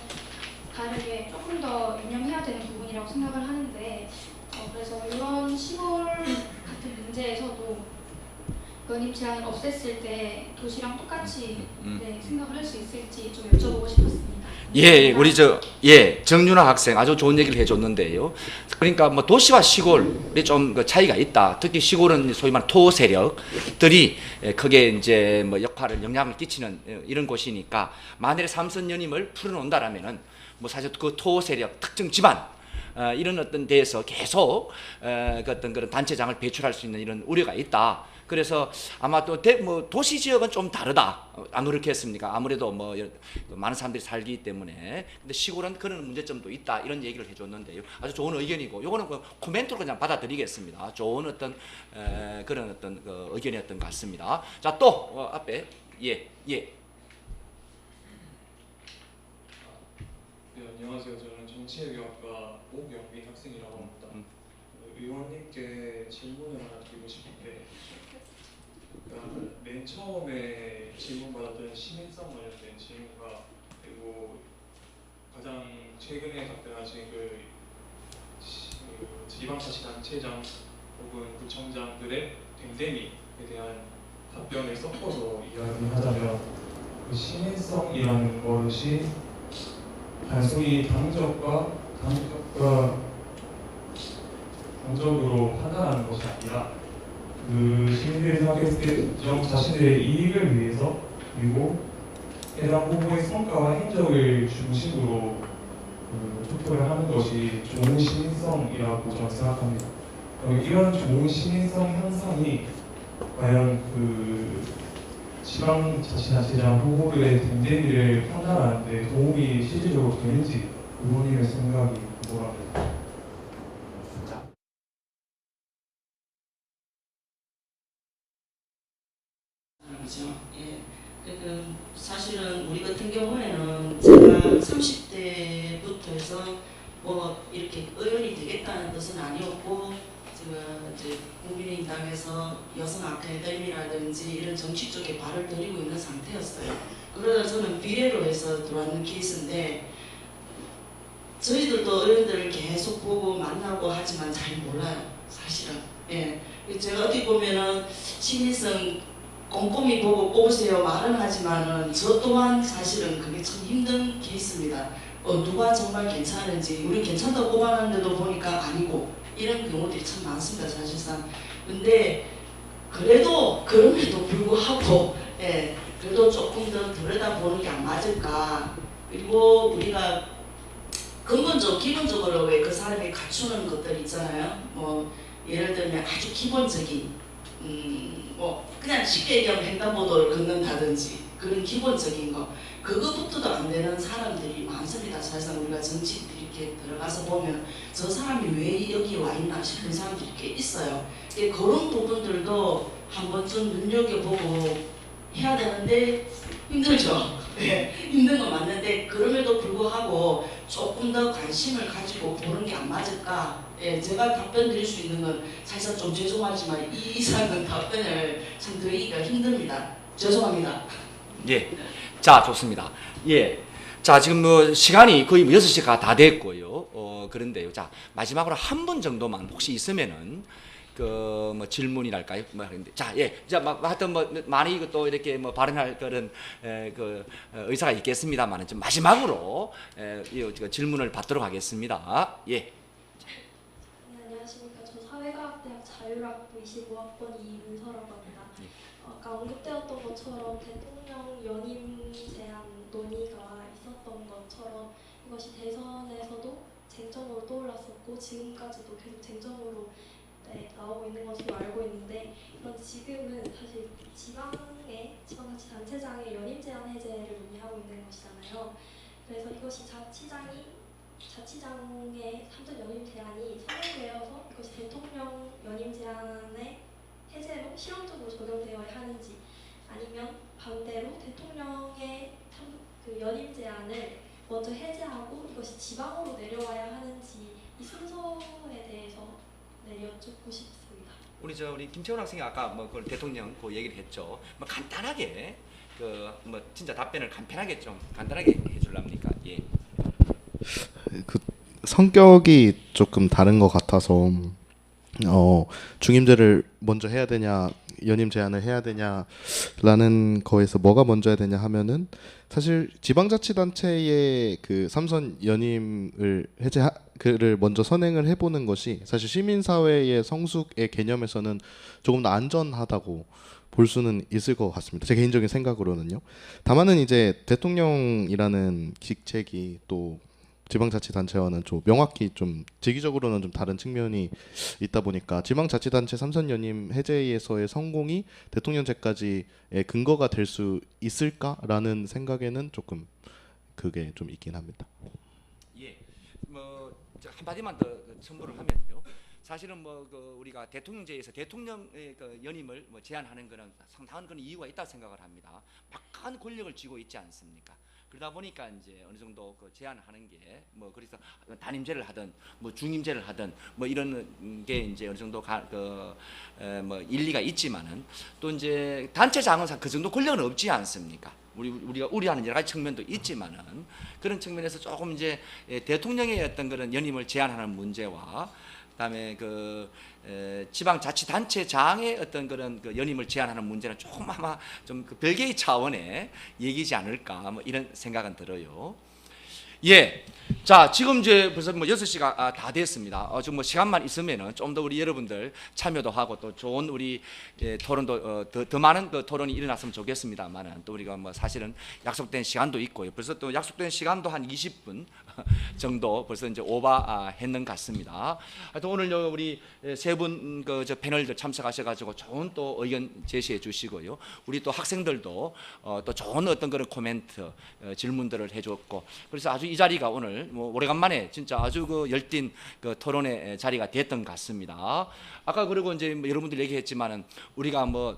다르게 조금 더 유념해야 되는 부분이라고 생각을 하는데 그래서 이런 시골 같은 문제에서도 연임 제한을 없앴을 때 도시랑 똑같이 생각을 할 수 있을지 좀 여쭤보고 싶었습니다. 예, 우리 정윤아 학생 아주 좋은 얘기를 해줬는데요. 그러니까 뭐 도시와 시골이 좀 그 차이가 있다. 특히 시골은 소위 말하는 토 세력들이 크게 이제 뭐 영향을 끼치는 이런 곳이니까 만일에 삼선 연임을 풀어놓는다라면은 뭐 사실 그 토 세력 특정 집안 이런 어떤 데에서 계속 그 어떤 그런 단체장을 배출할 수 있는 이런 우려가 있다. 그래서 아마 또 뭐 도시 지역은 좀 다르다. 안 그렇겠습니까? 아무래도 뭐 많은 사람들이 살기 때문에. 근데 시골은 그런 문제점도 있다. 이런 얘기를 해줬는데요. 아주 좋은 의견이고, 요거는 그 코멘트로 그냥 받아들이겠습니다. 좋은 어떤 그런 어떤 그 의견이었던 것 같습니다. 자, 또 앞에 예. 네, 안녕하세요. 저는 정치외교학과 오경민 학생이라고 합니다. 의원님께 질문을 하나 드리고 싶은데 맨 처음에 질문받았던 시민성 관련된 질문과 그리고 가장 최근에 답변하신 그 지방자치단체장 혹은 구청장들의 댐댐이에 대한 답변을 섞어서 이야기하자면 그 시민성이라는 것이 단순히 당적으로 판단하는 것이 아니라 그 시민들이 생각했을 때 자신들의 이익을 위해서 그리고 해당 후보의 성과와 행적을 중심으로 투표를 하는 것이 좋은 시민성이라고 저는 생각합니다. 이런 좋은 시민성 현상이 과연 그 지방자치단체장 후보들의 댐댐이를 판단하는 데 도움이 실질적으로 되는지 의원님의 생각이 궁금합니다. 예. 사실은 우리 같은 경우에는 제가 30대부터 해서 뭐 이렇게 의원이 되겠다는 뜻은 아니었고 제가 이제 국민의당에서 여성 아카데미라든지 이런 정치 쪽에 발을 들이고 있는 상태였어요. 그러다 저는 비례로 해서 들어왔는 케이스인데 저희들도 어른들을 계속 보고 만나고 하지만 잘 몰라요, 사실은. 예. 제가 어디 보면은 시민성 꼼꼼히 보고 뽑으세요 말은 하지만은 저 또한 사실은 그게 참 힘든 케이스입니다. 누가 정말 괜찮은지, 우리 괜찮다고 뽑아놨는데도 보니까 아니고 이런 경우들이 참 많습니다, 사실상. 근데 그래도 그럼에도 불구하고 예, 그래도 조금 더 들여다보는 게 안 맞을까. 그리고 우리가 근본적으로 기본적으로 왜 그 사람이 갖추는 것들 있잖아요. 뭐 예를 들면 아주 기본적인 뭐 그냥 쉽게 얘기하면 횡단보도를 걷는다든지 그런 기본적인 거 그거부터도 안 되는 사람들이 많습니다. 사실상 우리가 정치인들이 이렇게 들어가서 보면 저 사람이 왜 여기 와 있나 싶은 사람들이 이렇게 있어요. 그런 부분들도 한 번쯤 눈여겨보고 해야 되는데 힘들죠. 네, 힘든 건 맞는데 그럼에도 불구하고 조금 더 관심을 가지고 보는 게 안 맞을까. 예, 제가 답변 드릴 수 있는 건 사실상 좀 죄송하지만 이 이상은 답변을 참 드리기가 힘듭니다. 죄송합니다. 예. 자, 좋습니다. 예. 자, 지금 뭐 시간이 거의 6시가 다 됐고요. 그런데요. 자, 마지막으로 한 분 정도만 혹시 있으면은 뭐 질문이랄까요? 뭐 그런데 자, 예. 자, 하여튼 뭐 많이 또 이렇게 뭐 발언할 그런 의사가 있겠습니다만은 좀 마지막으로 이 질문을 받도록 하겠습니다. 예. 네, 안녕하십니까. 저 사회과학대학 자율학부 25학번 이문서라고 합니다. 아까 언급되었던 것처럼 대통령 연임 제한 논의가 있었던 것처럼 이것이 대선에서도 쟁점으로 떠올랐었고 지금까지도 계속 쟁점으로 나오고 있는 것으로 알고 있는데, 그런데 지금은 사실 지방자치단체장의 연임 제한 해제를 논의하고 있는 것이잖아요. 그래서 이것이 자치장의 3전 연임 제한이 선언되어서 이것이 대통령 연임 제한의 해제로 실험적으로 적용되어야 하는지, 아니면 반대로 대통령의 그 연임 제한을 먼저 해제하고 이것이 지방으로 내려와야 하는지, 이 순서에 대해서 여쭙고 싶습니다. 우리 김채원 학생이 아까 뭐 그 대통령 그 얘기를 했죠. 뭐 간단하게 뭐 진짜 답변을 간편하게 좀 간단하게 해줄랍니까? 예. 그 성격이 조금 다른 것 같아서 중임제를 먼저 해야 되냐 연임 제한을 해야 되냐라는 거에서 뭐가 먼저 해야 되냐 하면은 사실 지방자치단체의 그 3선 연임을 그를 먼저 선행을 해보는 것이 사실 시민사회의 성숙의 개념에서는 조금 더 안전하다고 볼 수는 있을 것 같습니다. 제 개인적인 생각으로는요. 다만은 이제 대통령이라는 직책이 또 지방자치단체와는 좀 명확히 좀 제기적으로는 좀 다른 측면이 있다 보니까 지방자치단체 3선 연임 해제에서의 성공이 대통령제까지의 근거가 될 수 있을까라는 생각에는 조금 그게 좀 있긴 합니다. 예. 뭐 한마디만 더 첨부를 하면요. 사실은 뭐 우리가 대통령제에서 대통령의 연임을 뭐 제한하는 것은 상당한 그런 이유가 있다고 생각을 합니다. 막강한 권력을 쥐고 있지 않습니까? 그러다 보니까 이제 어느 정도 제한하는 게 뭐 그래서 단임제를 하든 뭐 중임제를 하든 뭐 이런 게 이제 어느 정도 뭐 일리가 있지만은 또 이제 단체장은 그 정도 권력은 없지 않습니까? 우리가 우려하는 여러 가지 측면도 있지만은 그런 측면에서 조금 이제 대통령의 어떤 그런 연임을 제한하는 문제와 그다음에 지방자치단체장의 어떤 그런 연임을 제한하는 문제는 조금 아마 좀 별개의 차원의 얘기지 않을까 뭐 이런 생각은 들어요. 예. 자, 지금 이제 벌써 뭐 6시가 다 됐습니다. 지금 뭐 시간만 있으면은 좀 더 우리 여러분들 참여도 하고 또 좋은 우리 토론도 더 많은 토론이 일어났으면 좋겠습니다만은 또 우리가 뭐 사실은 약속된 시간도 있고요. 벌써 또 약속된 시간도 한 20분 정도 벌써 이제 오버했는 것 같습니다. 하여튼 오늘 우리 세 분 저 패널들 참석하셔가지고 좋은 또 의견 제시해 주시고요. 우리 또 학생들도 또 좋은 어떤 그런 코멘트 질문들을 해줬고 그래서 아주 이 자리가 오늘 뭐 오래간만에 진짜 아주 열띤 토론의 자리가 됐던 것 같습니다. 아까 그리고 이제 뭐 여러분들 얘기했지만은 우리가 뭐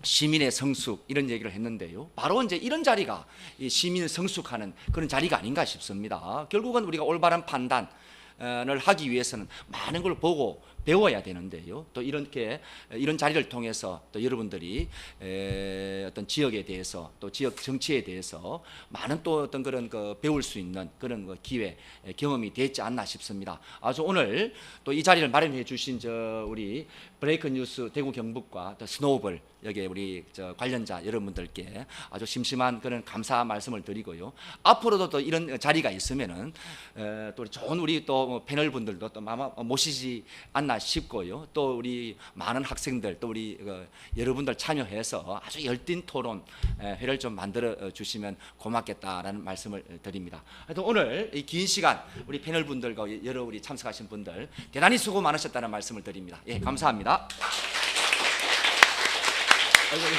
시민의 성숙 이런 얘기를 했는데요. 바로 이제 이런 자리가 이 시민을 성숙하는 그런 자리가 아닌가 싶습니다. 결국은 우리가 올바른 판단을 하기 위해서는 많은 걸 보고 배워야 되는데요. 또 이렇게 이런 자리를 통해서 또 여러분들이 어떤 지역에 대해서 또 지역 정치에 대해서 많은 또 어떤 그런 그 배울 수 있는 그런 그 기회 경험이 됐지 않나 싶습니다. 아주 오늘 또 이 자리를 마련해 주신 저 우리 브레이크 뉴스 대구 경북과 또 스노우볼 여기 우리 저 관련자 여러분들께 아주 심심한 그런 감사 말씀을 드리고요. 앞으로도 또 이런 자리가 있으면은 또 좋은 우리 또 패널 분들도 또 모시지 않나 싶고요. 또 우리 많은 학생들 또 우리 여러분들 참여해서 아주 열띤 토론 회를 좀 만들어 주시면 고맙겠다라는 말씀을 드립니다. 하여튼 오늘 이 긴 시간 우리 패널 분들과 여러 우리 참석하신 분들 대단히 수고 많으셨다는 말씀을 드립니다. 예, 감사합니다.